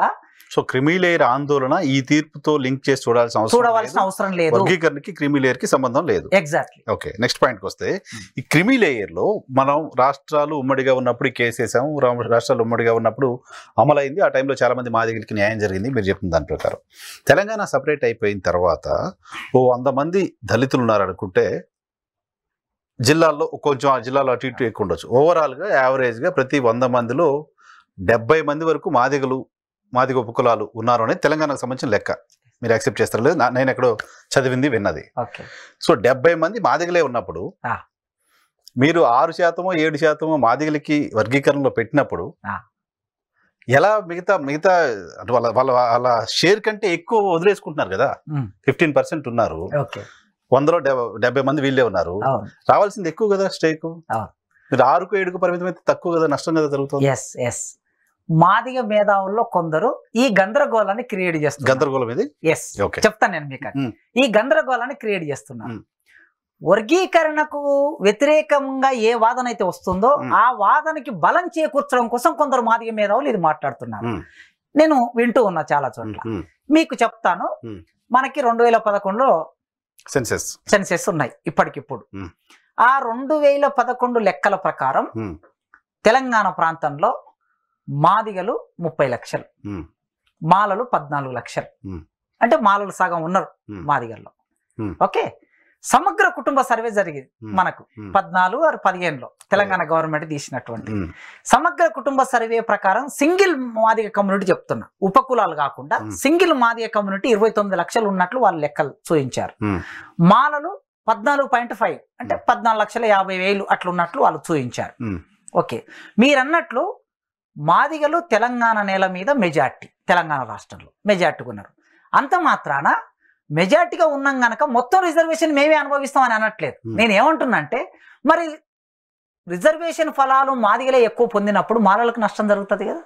సో క్రిమిలేయర్ ఆందోళన ఈ తీర్పుతో లింక్ చేసి చూడవలసిన అవసరం లేదు. వర్గీకరణకి క్రిమిలేయర్ కి సంబంధం లేదు. ఎగ్జాక్ట్లీ. ఓకే, నెక్స్ట్ పాయింట్కి వస్తే, ఈ క్రిమిలేయర్ లో మనం రాష్ట్రాలు ఉమ్మడిగా ఉన్నప్పుడు కేసు వేసాము, రాష్ట్రాలు ఉమ్మడిగా ఉన్నప్పుడు అమలైంది. ఆ టైంలో చాలా మంది మాదిగలకి న్యాయం జరిగింది మీరు చెప్పిన దాని ప్రకారం. తెలంగాణ సపరేట్ అయిపోయిన తర్వాత 100 మంది దళితులు ఉన్నారు అనుకుంటే, జిల్లాల్లో కొంచెం ఆ జిల్లాలో అటు ఇటు ఎక్కువ ఉండొచ్చు. ఓవరాల్గా యావరేజ్గా ప్రతి 100 మందిలో 70 మంది వరకు మాదిగ ఉపకులాలు ఉన్నారు అనేది తెలంగాణకు సంబంధించిన లెక్క. మీరు యాక్సెప్ట్ చేస్తారు లేదు, నేను ఎక్కడో చదివింది విన్నది. సో 70 మంది మాదిగలే ఉన్నప్పుడు మీరు 6% 7% మాదిగలకి వర్గీకరణలో పెట్టినప్పుడు ఎలా మిగతా వాళ్ళ షేర్ కంటే ఎక్కువ వదిలేసుకుంటున్నారు కదా. 15% ఉన్నారు, 100లో 70 మంది వీళ్ళే ఉన్నారు. రావాల్సింది ఎక్కువ కదా స్టేక్. మీరు 6కు 7కు పరిమితం అయితే తక్కువ కదా, నష్టం కదా జరుగుతుంది. మాదిగ మేధావుల్లో కొందరు ఈ గందరగోళాన్ని క్రియేట్ చేస్తున్నారు. గందరగోళం ఇది చెప్తాను నేను మీకు. ఈ గందరగోళాన్ని క్రియేట్ చేస్తున్నారు. వర్గీకరణకు వ్యతిరేకంగా ఏ వాదన అయితే వస్తుందో ఆ వాదనకి బలం చేకూర్చడం కోసం కొందరు మాదిగ మేధావులు ఇది మాట్లాడుతున్నారు. నేను వింటూ ఉన్నా చాలా చోట్ల. మీకు చెప్తాను, మనకి 2011లో సెన్సెస్ ఉన్నాయి ఇప్పటికిప్పుడు. ఆ 2011 లెక్కల ప్రకారం తెలంగాణ ప్రాంతంలో మాదిగలు 30 లక్షలు, మాలలు 14 లక్షలు. అంటే మాలలు సగం ఉన్నారు మాదిగల్లో. ఓకే, సమగ్ర కుటుంబ సర్వే జరిగింది మనకు 14-15లో తెలంగాణ గవర్నమెంట్ తీసినటువంటి సమగ్ర కుటుంబ సర్వే ప్రకారం సింగిల్ మాదిగ కమ్యూనిటీ చెప్తున్నా, ఉపకులాలు కాకుండా సింగిల్ మాదిగ కమ్యూనిటీ 29 లక్షలు ఉన్నట్లు వాళ్ళు లెక్కలు చూపించారు. మాలలు 14.5 అంటే 14,50,000 అట్లున్నట్లు వాళ్ళు చూపించారు. ఓకే, మీరన్నట్లు మాదిగలు తెలంగాణ నేల మీద మెజార్టీ, తెలంగాణ రాష్ట్రంలో మెజార్టీగా ఉన్నారు. అంత మాత్రాన మెజార్టీగా ఉన్నాం గనక మొత్తం రిజర్వేషన్ మేమే అనుభవిస్తామని అనట్లేదు. నేను ఏమంటున్నా అంటే, మరి రిజర్వేషన్ ఫలాలు మాదిగలే ఎక్కువ పొందినప్పుడు మాలలకు నష్టం జరుగుతుంది కదా,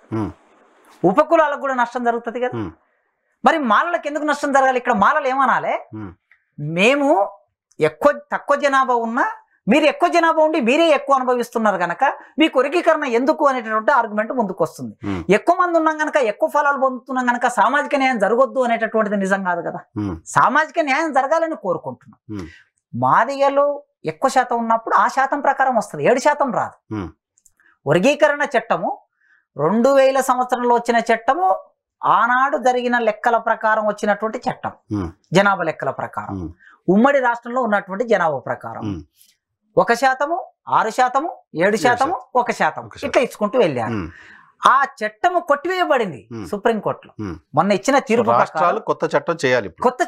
ఉపకులాలకు కూడా నష్టం జరుగుతుంది కదా. మరి మాలలకు ఎందుకు నష్టం జరగాలి? ఇక్కడ మాలలు ఏమనాలి, మేము తక్కువ జనాభా ఉన్నా మీరు ఎక్కువ జనాభా ఉండి మీరే ఎక్కువ అనుభవిస్తున్నారు కనుక మీకు వర్గీకరణ ఎందుకు అనేటటువంటి ఆర్గ్యుమెంట్ ముందుకు వస్తుంది. ఎక్కువ మంది ఉన్నాం కనుక ఎక్కువ ఫలాలు పొందుతున్నాం కనుక సామాజిక న్యాయం జరగొద్దు అనేటటువంటిది నిజం కాదు కదా. సామాజిక న్యాయం జరగాలని కోరుకుంటున్నాం. మాదిగలు ఎక్కువ శాతం ఉన్నప్పుడు ఆ శాతం ప్రకారం వస్తుంది, 7% రాదు. వర్గీకరణ చట్టము 2000 సంవత్సరంలో వచ్చిన చట్టము, ఆనాడు జరిగిన లెక్కల ప్రకారం వచ్చినటువంటి చట్టం, జనాభా లెక్కల ప్రకారం, ఉమ్మడి రాష్ట్రంలో ఉన్నటువంటి జనాభా ప్రకారం 1%, 6%, 7%, 1% ఇట్లా ఇచ్చుకుంటూ వెళ్ళారు. ఆ చట్టము కొట్టివేయబడింది సుప్రీంకోర్టులో మొన్న ఇచ్చిన తీర్పు. రాష్ట్రాలు కొత్త చట్టం చేయాలి, కొత్త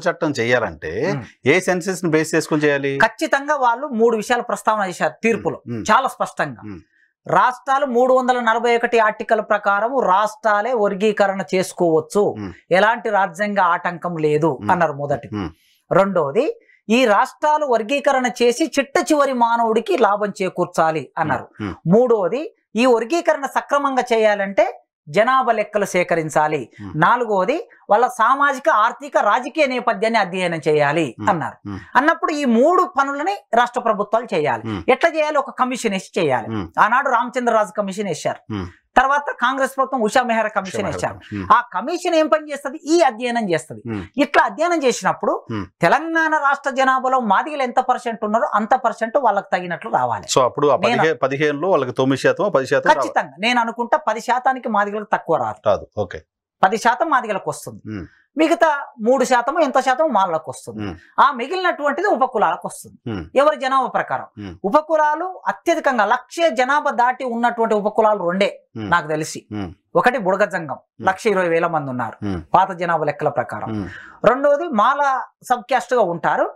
చట్టం చేయాలంటే ఏ సెన్సెస్ ని బేస్ చేసుకుని చేయాలి? ఖచ్చితంగా వాళ్ళు 3 విషయాలు ప్రస్తావన చేశారు తీర్పులో చాలా స్పష్టంగా. రాష్ట్రాలు 341 ఆర్టికల్ ప్రకారం రాష్ట్రాలే వర్గీకరణ చేసుకోవచ్చు, ఎలాంటి రాజ్యాంగ ఆటంకం లేదు అన్నారు మొదటి. రెండోది, ఈ రాష్ట్రాలు వర్గీకరణ చేసి చిట్ట చివరి మానవుడికి లాభం చేకూర్చాలి అన్నారు. మూడోది, ఈ వర్గీకరణ సక్రమంగా చేయాలంటే జనాభా లెక్కలు సేకరించాలి. నాలుగోది, వాళ్ళ సామాజిక ఆర్థిక రాజకీయ నేపథ్యాన్ని అధ్యయనం చేయాలి అన్నారు. అన్నప్పుడు ఈ 3 పనులని రాష్ట్ర ప్రభుత్వాలు చేయాలి. ఎట్లా చేయాలి? ఒక కమిషన్ వేసి చేయాలి. ఆనాడు రామచంద్రరాజు కమిషన్ వేశారు, తర్వాత కాంగ్రెస్ ప్రభుత్వం ఉషా మెహ్రా కమిషన్ వేశారు. ఆ కమిషన్ ఏం పని చేస్తుంది? ఈ అధ్యయనం చేస్తుంది. ఇట్లా అధ్యయనం చేసినప్పుడు తెలంగాణ రాష్ట్ర జనాభాలో మాదిగలు ఎంత % ఉన్నారో అంత % వాళ్ళకి తగినట్లు రావాలి. సో అప్పుడు 15లో వాళ్ళకి 9%, 10% ఖచ్చితంగా నేను అనుకుంటా 10% మాదిగలకు తక్కువ రాదు. 10% మాదిగలకు వస్తుంది. మిగతా 3% ఎంత శాతం మాలలకు వస్తుంది. ఆ మిగిలినటువంటిది ఉపకులాలకు వస్తుంది ఎవరి జనాభా ప్రకారం. ఉపకులాలు అత్యధికంగా 1,00,000 జనాభా దాటి ఉన్నటువంటి ఉపకులాలు రెండే నాకు తెలిసి. ఒకటి బుడగ జంగం 1,20,000 మంది ఉన్నారు పాత జనాభా లెక్కల ప్రకారం. రెండవది మాల సబ్ క్యాస్ట్ గా ఉంటారు.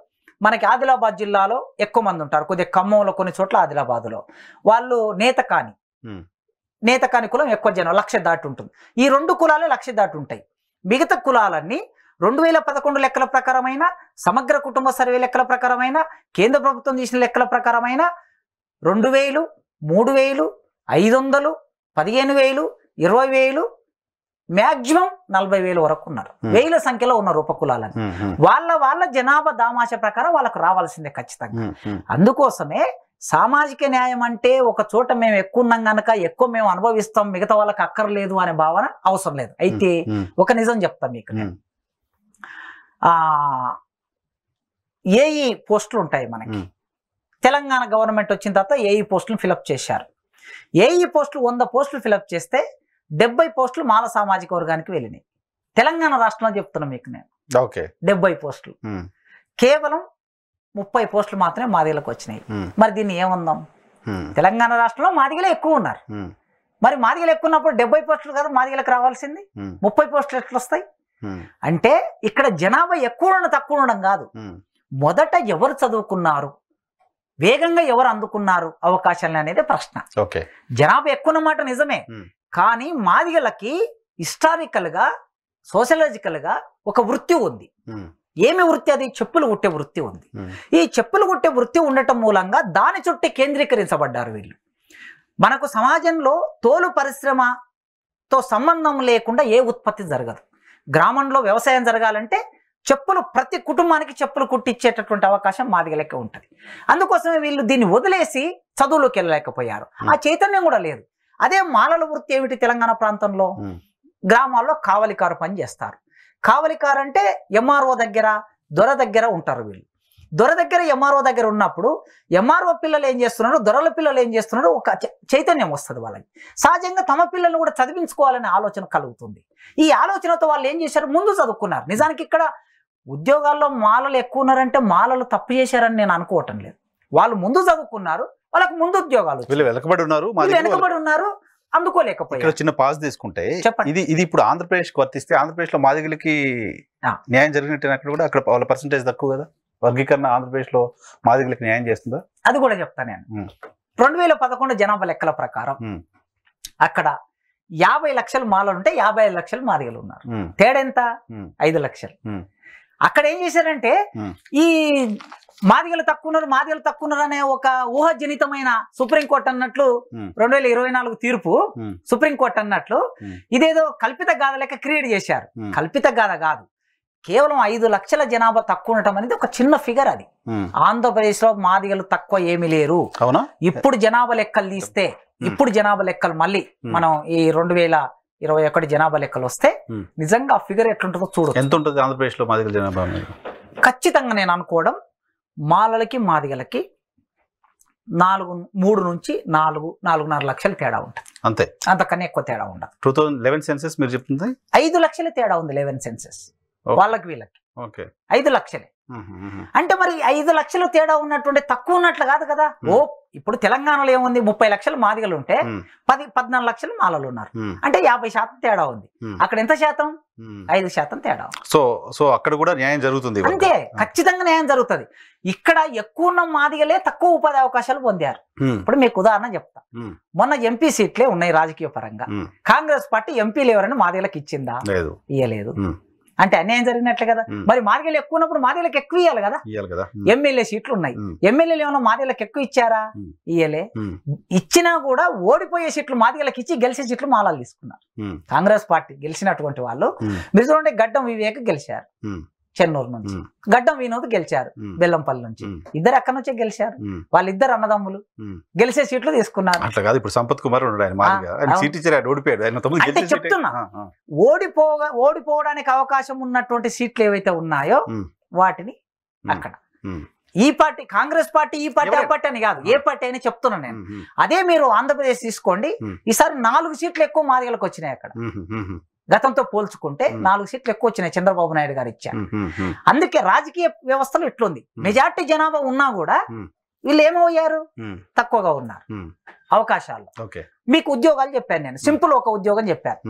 మనకి ఆదిలాబాద్ జిల్లాలో ఎక్కువ మంది ఉంటారు, కొద్దిగా ఖమ్మంలో కొన్ని చోట్ల ఆదిలాబాద్లో వాళ్ళు నేతకాని కులం ఎక్కువ జనం 1,00,000 దాటి ఉంటుంది. ఈ 2 కులాలే 1,00,000 దాటి ఉంటాయి. మిగతా కులాలన్నీ 2011 లెక్కల ప్రకారమైన, సమగ్ర కుటుంబ సర్వే లెక్కల ప్రకారమైన, కేంద్ర ప్రభుత్వం చేసిన లెక్కల ప్రకారమైన 2,000, 3,000, 500, 15,000, 20,000, మ్యాక్సిమం 40,000 వరకు ఉన్నారు. వేల సంఖ్యలో ఉన్నారు ఉపకులాలని. వాళ్ళ జనాభా దామాష ప్రకారం వాళ్ళకు రావాల్సిందే ఖచ్చితంగా. అందుకోసమే సామాజిక న్యాయం అంటే ఒక చోట మేము ఎక్కువ ఉన్నాం కనుక ఎక్కువ మేము అనుభవిస్తాం, మిగతా వాళ్ళకి అక్కర్లేదు అనే భావన అవసరం లేదు. అయితే ఒక నిజం చెప్తాం మీకు నేను. ఏఈ పోస్టులు ఉంటాయి మనకి. తెలంగాణ గవర్నమెంట్ వచ్చిన తర్వాత ఏఈ పోస్టులు ఫిలప్ చేశారు. ఏఈ పోస్టులు 100 పోస్టులు ఫిలప్ చేస్తే 70 పోస్టులు మాల సామాజిక వర్గానికి వెళ్ళినాయి. తెలంగాణ రాష్ట్రంలో చెప్తున్నాను మీకు నేను. 70 పోస్టులు, కేవలం 30 పోస్టులు మాత్రమే మాదిగలకు వచ్చినాయి. మరి దీన్ని ఏమందాం? తెలంగాణ రాష్ట్రంలో మాదిగలే ఎక్కువ ఉన్నారు. మరి మాదిగలు ఎక్కువ ఉన్నప్పుడు 70 పోస్టులు కదా మాదిగలకు రావాల్సింది, 30 పోస్టులు ఎట్లా వస్తాయి? అంటే ఇక్కడ జనాభా ఎక్కువ ఉండడం తక్కువ ఉండడం కాదు, మొదట ఎవరు చదువుకున్నారు, వేగంగా ఎవరు అందుకున్నారు అవకాశాలు అనేది ప్రశ్న. జనాభా ఎక్కువ ఉన్నమాట నిజమే, కానీ మాదిగలకి హిస్టారికల్ గా సోషలాజికల్ గా ఒక వృత్తి ఉంది. ఏమి వృత్తి అది? చెప్పులు కుట్టే వృత్తి ఉంది. ఈ చెప్పులు కుట్టే వృత్తి ఉండటం మూలంగా దాని చుట్టూ కేంద్రీకరించబడ్డారు వీళ్ళు. మనకు సమాజంలో తోలు పరిశ్రమతో సంబంధం లేకుండా ఏ ఉత్పత్తి జరగదు. గ్రామంలో వ్యవసాయం జరగాలంటే చెప్పులు, ప్రతి కుటుంబానికి చెప్పులు కుట్టించేటటువంటి అవకాశం మాదిగలకే ఉంటుంది. అందుకోసమే వీళ్ళు దీన్ని వదిలేసి చదువులోకి వెళ్ళలేకపోయారు. ఆ చైతన్యం కూడా లేదు. అదే మాలల వృత్తి ఏమిటి? తెలంగాణ ప్రాంతంలో గ్రామాల్లో కావలికారు పని చేస్తారు. కావలికారు అంటే ఎంఆర్ఓ దగ్గర, దొర దగ్గర ఉంటారు వీళ్ళు. దొర దగ్గర, ఎంఆర్ఓ దగ్గర ఉన్నప్పుడు ఎంఆర్ఓ పిల్లలు ఏం చేస్తున్నారు, దొరల పిల్లలు ఏం చేస్తున్నారు, ఒక చైతన్యం వస్తుంది వాళ్ళకి. సహజంగా తమ పిల్లల్ని కూడా చదివించుకోవాలనే ఆలోచన కలుగుతుంది. ఈ ఆలోచనతో వాళ్ళు ఏం చేశారు, ముందు చదువుకున్నారు. నిజానికి ఇక్కడ ఉద్యోగాల్లో మాలలు ఎక్కువ ఉన్నారంటే మాలలు తప్పు చేశారని నేను అనుకోవటం లేదు. వాళ్ళు ముందు చదువుకున్నారు, వాళ్ళకు ముందు ఉద్యోగాలు వెనకబడి ఉన్నారు, అందుకోలేకపోయారు. చిన్న పాజ్ తీసుకుంటే ఇది ఇప్పుడు ఆంధ్రప్రదేశ్ కి వర్తిస్తే ఆంధ్రప్రదేశ్ లో మాదిగలకి న్యాయం జరిగినట్టు అక్కడ కూడా అక్కడ వాళ్ళ పర్సెంటేజ్ తక్కువ కదా. వర్గీకరణ ఆంధ్రప్రదేశ్ లో మాదిగలకి న్యాయం చేస్తుందా? అది కూడా చెప్తాను నేను. 2011 జనాభా లెక్కల ప్రకారం అక్కడ 50 లక్షల మాలలు ఉంటే 55 లక్షలు మాదిగలు ఉన్నారు. తేడా ఎంత? 5 లక్షలు. అక్కడ ఏం చేశారంటే ఈ మాదిగలు తక్కువ ఉన్నారు అనే ఒక ఊహాజనితమైన సుప్రీంకోర్టు అన్నట్లు 2024 తీర్పు సుప్రీంకోర్టు అన్నట్లు ఇదేదో కల్పిత గాథ లెక్క క్రియేట్ చేశారు. కల్పిత గాథ కాదు, కేవలం 5 లక్షల జనాభా తక్కువ ఉండటం అనేది ఒక చిన్న ఫిగర్. అది ఆంధ్రప్రదేశ్ లో మాదిగలు తక్కువ ఏమీ లేరు. ఇప్పుడు జనాభా లెక్కలు తీస్తే, ఇప్పుడు జనాభా లెక్కలు మళ్ళీ మనం ఈ 2021 జనాభా లెక్కలు వస్తే నిజంగా ఆ ఫిగర్ ఎట్లుంటుందో చూడు. ఎంత ఉంటుంది ఆంధ్రప్రదేశ్ లో మాదిగల జనాభా? ఖచ్చితంగా నేను అనుకోవడం మాలలకి మాదిగలకి 3 నుంచి 4.5 లక్షల తేడా ఉంటుంది అంతే, అంతకన్నా ఎక్కువ తేడా ఉండదు. 2011 సెన్సెస్ మీరు చెప్తుంది 5 లక్షల తేడా ఉంది. 11 సెన్సెస్ వాళ్ళకి వీళ్ళకి 5 లక్షలే. అంటే మరి 5 లక్షల తేడా ఉన్నటువంటి తక్కువ ఉన్నట్లు కాదు కదా. ఇప్పుడు తెలంగాణలో ఏముంది, 30 లక్షల మాదిగలు ఉంటే 14 లక్షల మాలలు ఉన్నారు. అంటే 50% తేడా ఉంది. అక్కడ ఎంత శాతం? 5% తేడా. సో అక్కడ కూడా న్యాయం జరుగుతుంది. అంతే, ఖచ్చితంగా న్యాయం జరుగుతుంది. ఇక్కడ ఎక్కువ ఉన్న మాదిగలే తక్కువ ఉపాధి అవకాశాలు పొందారు. ఇప్పుడు మీకు ఉదాహరణ చెప్తా. మొన్న ఎంపీ సీట్లే ఉన్నాయి రాజకీయ పరంగా. కాంగ్రెస్ పార్టీ ఎంపీలు ఎవరైనా మాదిగలకు ఇచ్చిందా? ఇయ్యలేదు. అంటే అన్యాయం జరిగినట్లే కదా. మరి మాదిగలు ఎక్కువ ఉన్నప్పుడు మాదిగలకు ఎక్కువ ఇవ్వాలి కదా. ఎమ్మెల్యే సీట్లు ఉన్నాయి, ఎమ్మెల్యేలు ఏమన్నా మాదిగలకు ఎక్కువ ఇచ్చారా? ఇయ్యలే. ఇచ్చినా కూడా ఓడిపోయే సీట్లు మాదిగలకు ఇచ్చి గెలిచే సీట్లు మాలాలు తీసుకున్నారు. కాంగ్రెస్ పార్టీ గెలిచినటువంటి వాళ్ళు మీరు చూడండి, గడ్డం వివేక్ గెలిచారు చెన్నూరు నుంచి, గడ్డం వినోద్ గెలిచారు బెల్లంపల్లి నుంచి. ఇద్దరు అక్కడి నుంచే గెలిచారు. వాళ్ళిద్దరు అన్నదమ్ములు గెలిచే సీట్లు తీసుకున్నారు. ఇప్పుడు సంపత్ కుమార్ చెప్తున్నా, ఓడిపోవడానికి అవకాశం ఉన్నటువంటి సీట్లు ఏవైతే ఉన్నాయో వాటిని అక్కడ ఈ పార్టీ, కాంగ్రెస్ పార్టీ, ఈ పార్టీ, ఆ పార్టీ అని కాదు, ఏ పార్టీ అయినా చెప్తున్నా నేను. అదే మీరు ఆంధ్రప్రదేశ్ తీసుకోండి, ఈసారి 4 సీట్లు ఎక్కువ మాదిగలకు వచ్చినాయి. అక్కడ గతంతో పోల్చుకుంటే 4 సీట్లు ఎక్కువ వచ్చినాయి చంద్రబాబు నాయుడు గారు ఇచ్చారు. అందుకే రాజకీయ వ్యవస్థలో ఇట్లుంది. మెజార్టీ జనాభా ఉన్నా కూడా వీళ్ళు ఏమయ్యారు, తక్కువగా ఉన్నారు అవకాశాలు. మీకు ఉద్యోగాలు చెప్పాను నేను, సింపుల్ ఒక ఉద్యోగం చెప్పాను,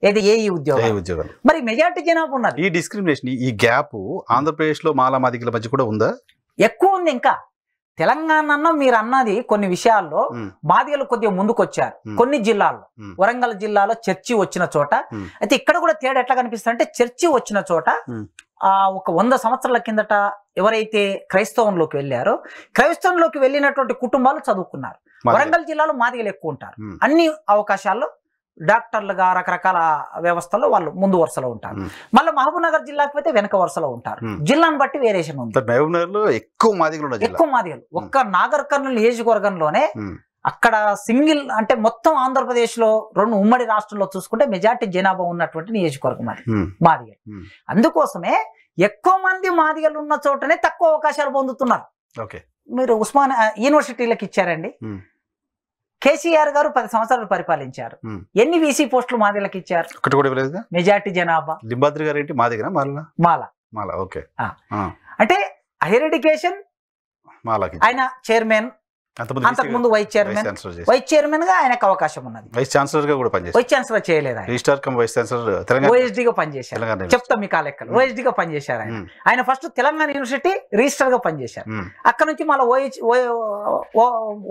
ఏది ఏఈ ఉద్యోగం. మరి మెజార్టీ జనాభా ఉన్నది. ఈ డిస్క్రిమినేషన్, ఈ గ్యాప్ ఆంధ్రప్రదేశ్ లో మాలా మాదిగల మధ్య కూడా ఉందా? ఎక్కువ ఉంది. ఇంకా తెలంగాణ మీరు అన్నది కొన్ని విషయాల్లో మాదిగలు కొద్దిగా ముందుకొచ్చారు కొన్ని జిల్లాల్లో. వరంగల్ జిల్లాలో చర్చి వచ్చిన చోట అయితే ఇక్కడ కూడా తేడా ఎట్లా కనిపిస్తుంది అంటే, చర్చి వచ్చిన చోట ఒక 100 సంవత్సరాల కిందట ఎవరైతే క్రైస్తవంలోకి వెళ్ళారో, క్రైస్తవంలోకి వెళ్ళినటువంటి కుటుంబాలు చదువుకున్నారు. వరంగల్ జిల్లాలో మాదిగలు ఎక్కువ ఉంటారు. అన్ని అవకాశాల్లో డాక్టర్లుగా రకరకాల వ్యవస్థల్లో వాళ్ళు ముందు వరుసలో ఉంటారు. మళ్ళీ మహబూబ్ నగర్ జిల్లాకి పోతే వెనక వరుసలో ఉంటారు. జిల్లాను బట్టి వేరియేషన్ ఉంది. మహబూబ్ నగర్ లో ఎక్కువ మాదిగలు. ఒక్క నాగర్ కర్నూలు నియోజకవర్గంలోనే అక్కడ సింగిల్ అంటే మొత్తం ఆంధ్రప్రదేశ్ లో 2 ఉమ్మడి రాష్ట్రంలో చూసుకుంటే మెజార్టీ జనాభా ఉన్నటువంటి నియోజకవర్గం అది మాదిగలు. అందుకోసమే ఎక్కువ మంది మాదిగలు ఉన్న చోటనే తక్కువ అవకాశాలు పొందుతున్నారు. మీరు ఉస్మాన్ యూనివర్సిటీలకు ఇచ్చారండి. కేసీఆర్ గారు 10 సంవత్సరాలు పరిపాలించారు. ఎన్ని వీసీ పోస్టులు మాదిగలకు ఇచ్చారు? మెజార్టీ జనాభా. లింబాద్రి గారు ఏంటి మాదిగనా? మాల. ఓకే. అంటే హైయర్ ఎడ్యుకేషన్ ఆయన చైర్మన్, అంతకుముందు వైస్ చైర్మన్ గా ఆయనకు అవకాశం ఉన్నది. వైస్ ఛాన్సలర్ గా కూడా పనిచేశారు. వైస్ ఛాన్సలర్ చేయలేదు, ఓఎస్డీ గా పనిచేశారు. చెప్తాం మీకు ఆ లెక్కలు. ఓఎస్డీ గా పనిచేశారు ఆయన ఫస్ట్ తెలంగాణ యూనివర్సిటీ రిజిస్టర్ గా పనిచేశారు. అక్కడ నుంచి మళ్ళీ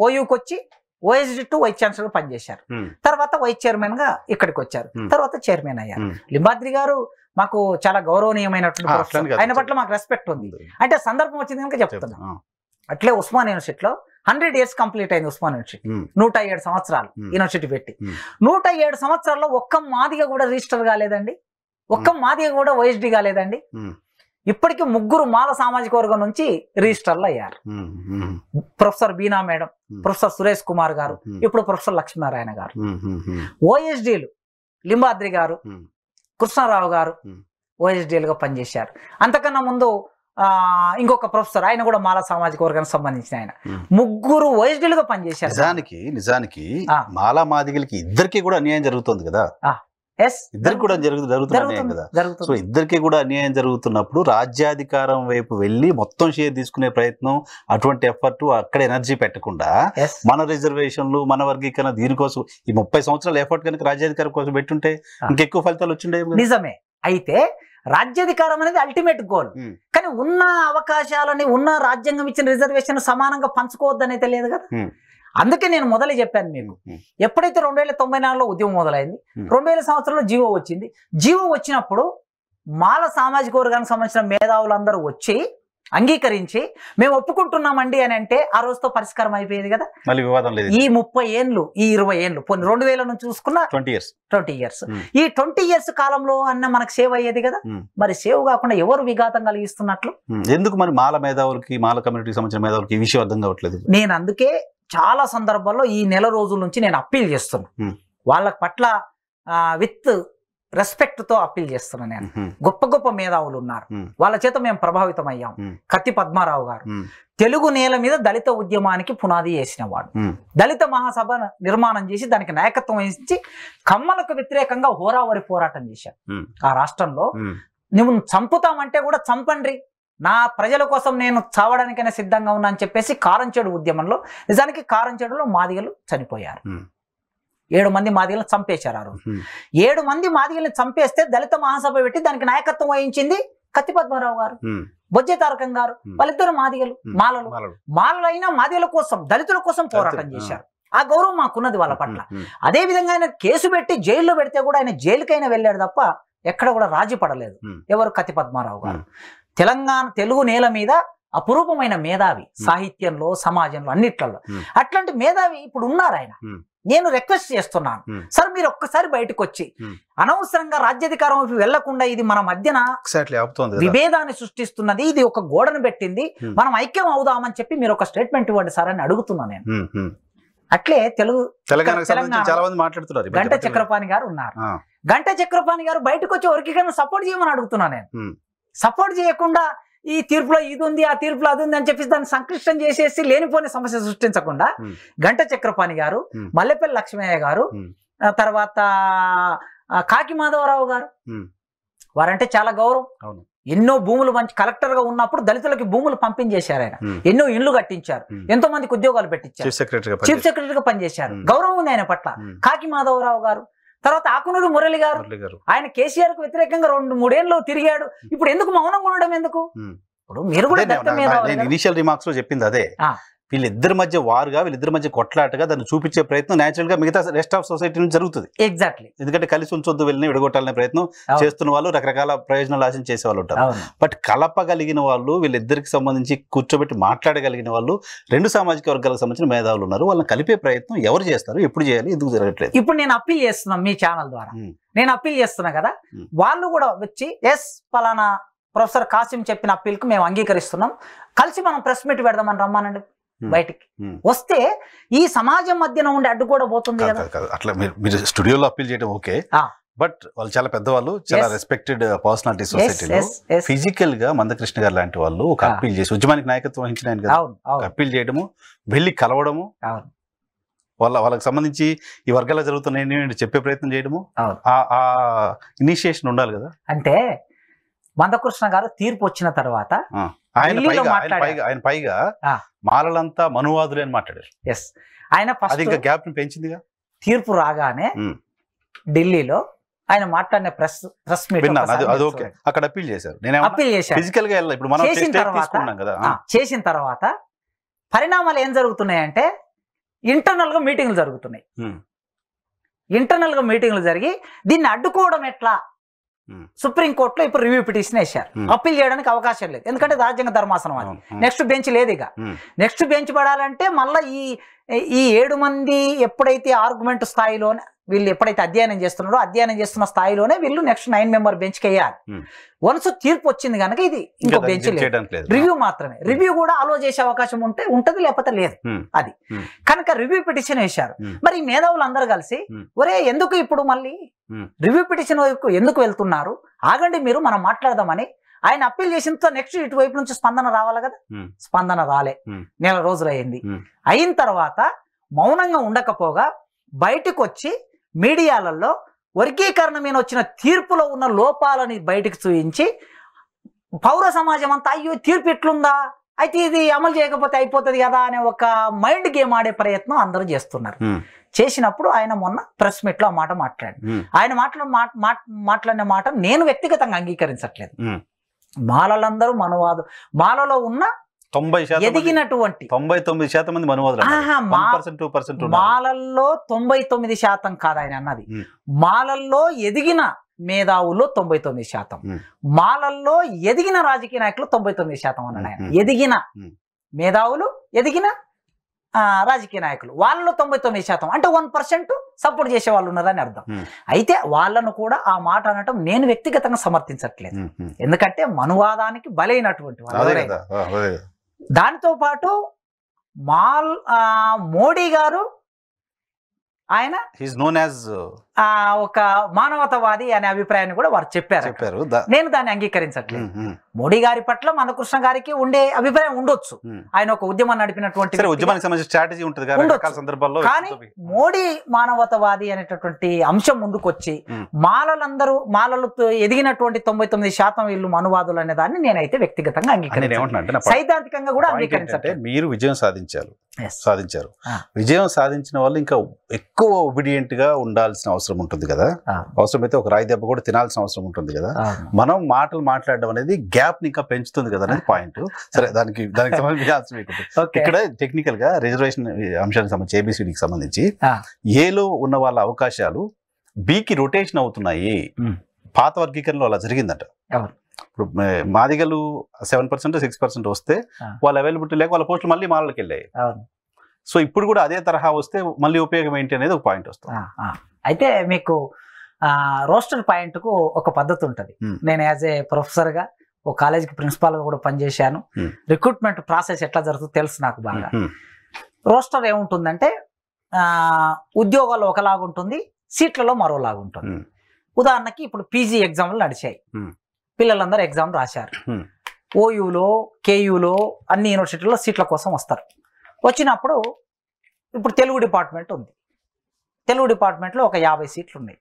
ఓయూకి వచ్చి ఓఎస్డీ టు వైస్ ఛాన్సలర్ పనిచేశారు. తర్వాత వైస్ చైర్మన్ గా ఇక్కడికి వచ్చారు. తర్వాత చైర్మన్ అయ్యారు. లింబాద్రి గారు మాకు చాలా గౌరవనీయమైనటువంటి ప్రొఫెసర్. ఆయన పట్ల మాకు రెస్పెక్ట్ ఉంది. అంటే సందర్భం వచ్చింది కనుక చెప్తున్నాం. అట్లే ఉస్మాన్ యూనివర్సిటీలో 100 years కంప్లీట్ అయింది. ఉస్మాన్ యూనివర్సిటీ 107 సంవత్సరాలు యూనివర్సిటీ పెట్టి 107 సంవత్సరాల్లో ఒక్క మాదిగ కూడా రిజిస్టర్ కాలేదండి. ఒక్క మాదిగ కూడా ఓఎస్డీ కాలేదండి. ఇప్పటికీ 3 మాల సామాజిక వర్గం నుంచి రిజిస్టర్లు అయ్యారు. Professor Beena madam, professor Suresh Kumar garu, ఇప్పుడు ప్రొఫెసర్ లక్ష్మీనారాయణ గారు. ఓఎస్డీలు లింబాద్రి గారు, కృష్ణారావు గారు ఓఎస్డీలుగా పనిచేశారు. అంతకన్నా ముందు ఇంకొక ప్రొఫెసర్, ఆయన కూడా మాల సామాజిక వర్గానికి సంబంధించిన ఆయన. 3 ఓఎస్డీలుగా పనిచేశారు. నిజానికి మాలా మాదిగలకి ఇద్దరికి కూడా అన్యాయం జరుగుతుంది కదా. ఇద్దరికి కూడా జరుగుతుంది కదా. సో ఇద్దరికి కూడా అన్యాయం జరుగుతున్నప్పుడు రాజ్యాధికారం వైపు వెళ్ళి మొత్తం షేర్ తీసుకునే ప్రయత్నం, అటువంటి ఎఫర్ట్, అక్కడ ఎనర్జీ పెట్టకుండా మన రిజర్వేషన్లు, మన వర్గీకరణ, దీనికోసం ఈ 30 సంవత్సరాల ఎఫర్ట్ కనుక రాజ్యాధికారం కోసం పెట్టుంటే ఇంకెక్కువ ఫలితాలు వచ్చిండే. నిజమే. అయితే రాజ్యాధికారం అనేది అల్టిమేట్ గోల్. కానీ ఉన్న అవకాశాలని, ఉన్న రాజ్యాంగం ఇచ్చిన రిజర్వేషన్ సమానంగా పంచుకోవద్దని అయితే లేదు కదా. అందుకే నేను మొదలు చెప్పాను మీకు, ఎప్పుడైతే 2094లో ఉద్యమం మొదలైంది, 2000 సంవత్సరంలో జీవో వచ్చింది. జీవో వచ్చినప్పుడు మాల సామాజిక వర్గానికి సంబంధించిన మేధావులందరూ వచ్చి అంగీకరించి మేము ఒప్పుకుంటున్నామండి అని అంటే ఆ రోజుతో పరిష్కారం అయిపోయేది కదా. ఈ 30 ఏళ్ళు, ఈ 20 ఏళ్ళు, 2000 నుంచి చూసుకున్న 20 years, ఈ 20 years కాలంలో అన్న మనకు సేవ్ అయ్యేది కదా. మరి సేవ్ కాకుండా ఎవరు విఘాతం కలిగిస్తున్నట్లు? ఎందుకు మరి మాల మేధావులకి, మాల కమ్యూనిటీకి సంబంధించిన మేధావులకి ఈ విషయం అర్థం కావట్లేదు? నేను అందుకే చాలా సందర్భాల్లో ఈ నెల రోజుల నుంచి నేను అప్పీల్ చేస్తున్నా. వాళ్ళ పట్ల విత్ రెస్పెక్ట్ తో అప్పీల్ చేస్తున్నా. నేను గొప్ప గొప్ప మేధావులు ఉన్నారు, వాళ్ళ చేత మేము ప్రభావితం అయ్యాం. కత్తి పద్మారావు గారు తెలుగు నేల మీద దళిత ఉద్యమానికి పునాది వేసిన వాడు. దళిత మహాసభ నిర్మాణం చేసి దానికి నాయకత్వం వహించి కమ్మలకు వ్యతిరేకంగా హోరావరి పోరాటం చేశారు. ఆ రాష్ట్రంలో నువ్వు చంపుతామంటే కూడా చంపండి, నా ప్రజల కోసం నేను చావడానికైనా సిద్ధంగా ఉన్నా అని చెప్పేసి కారంచేడు ఉద్యమంలో, నిజానికి కారంచేడులో మాదిగలు చనిపోయారు. 7 మంది మాదిగలను చంపేశారు. ఆ రోజు 7 మంది మాదిగలను చంపేస్తే దళిత మహాసభ పెట్టి దానికి నాయకత్వం వహించింది కత్తి పద్మారావు గారు, బొజ్జె తారకం గారు. వాళ్ళిద్దరు మాదిగలు, మాలలు అయినా మాదిగల కోసం, దళితుల కోసం పోరాటం చేశారు. ఆ గౌరవం మాకున్నది వాళ్ళ పట్ల. అదే విధంగా ఆయన కేసు పెట్టి జైల్లో పెడితే కూడా ఆయన జైలుకైనా వెళ్ళాడు తప్ప ఎక్కడ కూడా రాజీ పడలేదు. ఎవరు? కత్తి పద్మారావు గారు. తెలుగు నేల మీద అపురూపమైన మేధావి, సాహిత్యంలో, సమాజంలో, అన్నిట్లలో. అట్లాంటి మేధావి ఇప్పుడు ఉన్నారు. ఆయన నేను రిక్వెస్ట్ చేస్తున్నాను, సార్ మీరు ఒక్కసారి బయటకు వచ్చి అనవసరంగా రాజ్యాధికారం వైపు వెళ్లకుండా, ఇది మన మధ్యన విభేదాన్ని సృష్టిస్తున్నది, ఇది ఒక గోడను పెట్టింది, మనం ఐక్యం అవుదామని చెప్పి మీరు ఒక స్టేట్మెంట్ ఇవ్వండి సార్ అని అడుగుతున్నా నేను. అట్లే మాట్లాడుతున్నారు. గంట చక్రపాణి గారు ఉన్నారు. గంట చక్రపాణి గారు బయటకు వచ్చి వర్గీకరణ సపోర్ట్ చేయమని అడుగుతున్నా నేను. సపోర్ట్ చేయకుండా ఈ తీర్పులో ఇది ఉంది, ఆ తీర్పులో అది ఉంది అని చెప్పేసి దాన్ని సంక్లిష్టం చేసేసి లేనిపోని సమస్య సృష్టించకుండా గంట చక్రపాణి గారు, మల్లెపల్లి లక్ష్మయ్య గారు, తర్వాత కాకి మాధవరావు గారు, ఉమ్. వారంటే చాలా గౌరవం. అవును. ఎన్నో భూములు మంచి కలెక్టర్ గా ఉన్నప్పుడు దళితులకి భూములు పంపించేశారు ఆయన. ఎన్నో ఇండ్లు కట్టించారు, ఎంతో మందికి ఉద్యోగాలు పెట్టించారు, చీఫ్ సెక్రటరీగా పనిచేశారు. గౌరవం ఉంది ఆయన పట్ల. కాకి మాధవరావు గారు. తర్వాత ఆకునూరు మురళి గారు, ఆయన కేసీఆర్ కు వ్యతిరేకంగా 2-3 ఏళ్ళు తిరిగాడు. ఇప్పుడు ఎందుకు మౌనంగా ఉండడం ఎందుకు? ఇప్పుడు మీరు కూడా ఇనిషియల్ రిమార్క్స్ లో చెప్పింది అదే. వీళ్ళిద్దరి మధ్య వారుగా, వీళ్ళిద్దరి మధ్య కొట్లాటగా దాన్ని చూపించే ప్రయత్నం నేచురల్ గా మిగతా రెస్ట్ ఆఫ్ సొసైటీ నుంచి జరుగుతుంది. ఎగ్జాక్ట్లీ. ఎందుకంటే కలిసి ఉంచొద్దు, వెళ్ళిన విడగొట్టాలనే ప్రయత్నం చేస్తున్న వాళ్ళు రకరకాల ప్రయోజనాలు ఆశించి చేసే వాళ్ళు ఉంటారు. బట్ కలపగలిగిన వాళ్ళు, వీళ్ళిద్దరికి సంబంధించి కూర్చోబెట్టి మాట్లాడగలిగిన వాళ్ళు 2 సామాజిక వర్గాలకు సంబంధించిన మేధావులు ఉన్నారు. వాళ్ళని కలిపే ప్రయత్నం ఎవరు చేస్తారు, ఎప్పుడు చేయాలి, ఎందుకు జరగట్లేదు? ఇప్పుడు నేను అప్పీల్ చేస్తున్నా మీ ఛానల్ ద్వారా, నేను అప్పీల్ చేస్తున్నా కదా, వాళ్ళు కూడా వచ్చి ఎస్ పలానా ప్రొఫెసర్ కాసిం చెప్పిన అప్పీల్ కు మేము అంగీకరిస్తున్నాం, కలిసి మనం ప్రెస్ మీట్ పెడదామని రమ్మానండి బయటికి. వస్తే ఈ సమాజం మధ్యన ఉండి అడ్డు కూడా పోతుంది కదా. అట్లా మీరు స్టూడియోలో అప్పీల్ చేయడం ఓకే, బట్ వాళ్ళు చాలా పెద్దవాళ్ళు, చాలా రెస్పెక్టెడ్ పర్సనాలిటీ సొసైటీలో. ఫిజికల్ గా మందకృష్ణ గారు లాంటి వాళ్ళు ఒక అప్పీల్ చేసి ఉద్యమానికి నాయకత్వం వహించిన ఆయన కదా, అప్పీల్ చేయడము, వెళ్ళి కలవడము, వాళ్ళకి సంబంధించి ఈ వర్గాల్లో జరుగుతున్నాయని చెప్పే ప్రయత్నం చేయడము, ఆ ఇనిషియేషన్ ఉండాలి కదా. అంటే మందకృష్ణ గారు తీర్పు వచ్చిన తర్వాత ఆయన పైగా మాలలంతా మనువాదులే అని మాట్లాడారు. ఆయన ఇంకా గ్యాప్ పెంచిందిగా. తీర్పు రాగానే ఢిల్లీలో ఆయన మాట్లాడిన ప్రెస్ మీట్ అక్కడ అప్పీల్ చేశారు. అప్పీల్ చేశారు ఫిజికల్ గా. ఇప్పుడు మనం చేసిన తర్వాత పరిణామాలు ఏం జరుగుతున్నాయంటే ఇంటర్నల్ గా మీటింగ్లు జరుగుతున్నాయి. ఇంటర్నల్ గా మీటింగ్లు జరిగి దీన్ని అడ్డుకోవడం ఎట్లా, సుప్రీంకోర్టులో ఇప్పుడు రివ్యూ పిటిషన్ వేశారు. అప్పీల్ చేయడానికి అవకాశం లేదు, ఎందుకంటే రాజ్యాంగ ధర్మాసనం అది. నెక్స్ట్ బెంచ్ లేదు. ఇక నెక్స్ట్ బెంచ్ పడాలంటే మళ్ళీ ఈ 7 మంది ఎప్పుడైతే ఆర్గ్యుమెంట్ స్థాయిలోనే వీళ్ళు ఎప్పుడైతే అధ్యయనం చేస్తున్న స్థాయిలోనే వీళ్ళు నెక్స్ట్ 9 మెంబర్ బెంచ్కి వేయాలి. వన్స్ తీర్పు వచ్చింది కనుక ఇది ఇంకో బెంచ్ లేదు, రివ్యూ మాత్రమే. రివ్యూ కూడా అలో చేసే అవకాశం ఉంటది, లేకపోతే లేదు. అది కనుక రివ్యూ పిటిషన్ వేశారు. మరి ఈ మేధావులు అందరూ కలిసి ఒరే ఎందుకు ఇప్పుడు మళ్ళీ రివ్యూ పిటిషన్ వైపు ఎందుకు వెళ్తున్నారు, ఆగండి మీరు, మనం మాట్లాడదామని ఆయన అప్పీల్ చేసిన నెక్స్ట్ ఇటువైపు నుంచి స్పందన రావాలి కదా. స్పందన రాలే, నెల రోజులు అయింది. అయిన తర్వాత మౌనంగా ఉండకపోగా బయటకు వచ్చి మీడియాలలో వర్గీకరణ మీద వచ్చిన తీర్పులో ఉన్న లోపాలని బయటకు చూపించి పౌర సమాజం అంతా అయ్యో తీర్పు ఎట్లుందా, అయితే ఇది అమలు చేయకపోతే అయిపోతుంది కదా అనే ఒక మైండ్ గేమ్ ఆడే ప్రయత్నం అందరూ చేస్తున్నారు. చేసినప్పుడు ఆయన మొన్న ప్రెస్ మీట్ లో ఆ మాట మాట్లాడి, ఆయన మాట్లాడిన మాట నేను వ్యక్తిగతంగా అంగీకరించట్లేదు. మాలలందరూ మనువాదు, మాలలో ఉన్న 90% ఎదిగినటువంటి 99% మంది మనువాదులు. మాలల్లో 99% కాదు ఆయన అన్నది, మాలల్లో ఎదిగిన మేధావులు 99%, మాలల్లో ఎదిగిన రాజకీయ నాయకులు 99% అన్నాడు ఆయన. ఎదిగిన మేధావులు, ఎదిగిన రాజకీయ నాయకులు, వాళ్ళలో 99%, అంటే 1% సపోర్ట్ చేసే వాళ్ళు ఉన్నారని అర్థం. అయితే వాళ్ళను కూడా ఆ మాట అనటం నేను వ్యక్తిగతంగా సమర్థించట్లేదు, ఎందుకంటే మనువాదానికి బలైనటువంటి వాళ్ళు. దాంతో పాటు మోడీ గారు ఆయన ఒక మానవతావాది అనే అభిప్రాయాన్ని కూడా వారు చెప్పారు. నేను దాన్ని అంగీకరించట్లేదు. మోడీ గారి పట్ల మందకృష్ణ గారికి ఉండే అభిప్రాయం ఉండొచ్చు, ఆయన ఒక ఉద్యమం నడిపినటువంటి కానీ మోడీ మానవతావాది అనేటటువంటి అంశం ముందుకొచ్చి మాలలు ఎదిగినటువంటి 99% వీళ్ళు మనువాదులు అనే దాన్ని నేనైతే వ్యక్తిగతంగా అంగీకరించాను, సైద్ధాంతికంగా కూడా అంగీకరించట్లేదు. మీరు విజయం సాధించారు. విజయం సాధించిన వాళ్ళు ఇంకా ఎక్కువ ఒబిడియంట్ గా ఉండాల్సిన అవసరం ఉంటుంది కదా. అవసరమైతే ఒక రాయి దెబ్బ కూడా తినాల్సిన అవసరం ఉంటుంది కదా. మనం మాటలు మాట్లాడడం అనేది గ్యాప్ ని ఇంకా పెంచుతుంది కదా అనేది పాయింట్. సరే, దానికి ఇక్కడ టెక్నికల్ గా రిజర్వేషన్ అంశానికి సంబంధించి ఏబిసిడికి సంబంధించి ఏలో ఉన్న వాళ్ళ అవకాశాలు బికి రొటేషన్ అవుతున్నాయి. పాత వర్గీకరణలో అలా జరిగిందట. ఇప్పుడు మాదిగలు 7% 6% వస్తే వాళ్ళ అవైలబిలిటీ లేక వాళ్ళ పోస్టులు మళ్ళీ మాలకి వెళ్ళాయి. సో ఇప్పుడు కూడా అదే తరహా వస్తే మళ్ళీ ఉపయోగం ఏంటి అనేది ఒక పాయింట్ వస్తుంది. అయితే మీకు రోస్టర్ పాయింట్ కు ఒక పద్ధతి ఉంటుంది. నేను యాజ్ ఏ ప్రొఫెసర్ గా ఒక కాలేజీకి ప్రిన్సిపాల్ గా కూడా పనిచేశాను. రిక్రూట్మెంట్ ప్రాసెస్ ఎట్లా జరుగుతుందో తెలుసు నాకు బాగా. రోస్టర్ ఏముంటుందంటే ఉద్యోగాలు ఒకలాగుంటుంది, సీట్లలో మరోలాగుంటుంది. ఉదాహరణకి ఇప్పుడు పీజీ ఎగ్జామ్లు నడిచాయి, పిల్లలందరూ ఎగ్జామ్ రాశారు. ఓయూలో కేయూలో అన్ని యూనివర్సిటీల్లో సీట్ల కోసం వస్తారు. వచ్చినప్పుడు ఇప్పుడు తెలుగు డిపార్ట్మెంట్ ఉంది, తెలుగు డిపార్ట్మెంట్లో ఒక 50 సీట్లు ఉన్నాయి.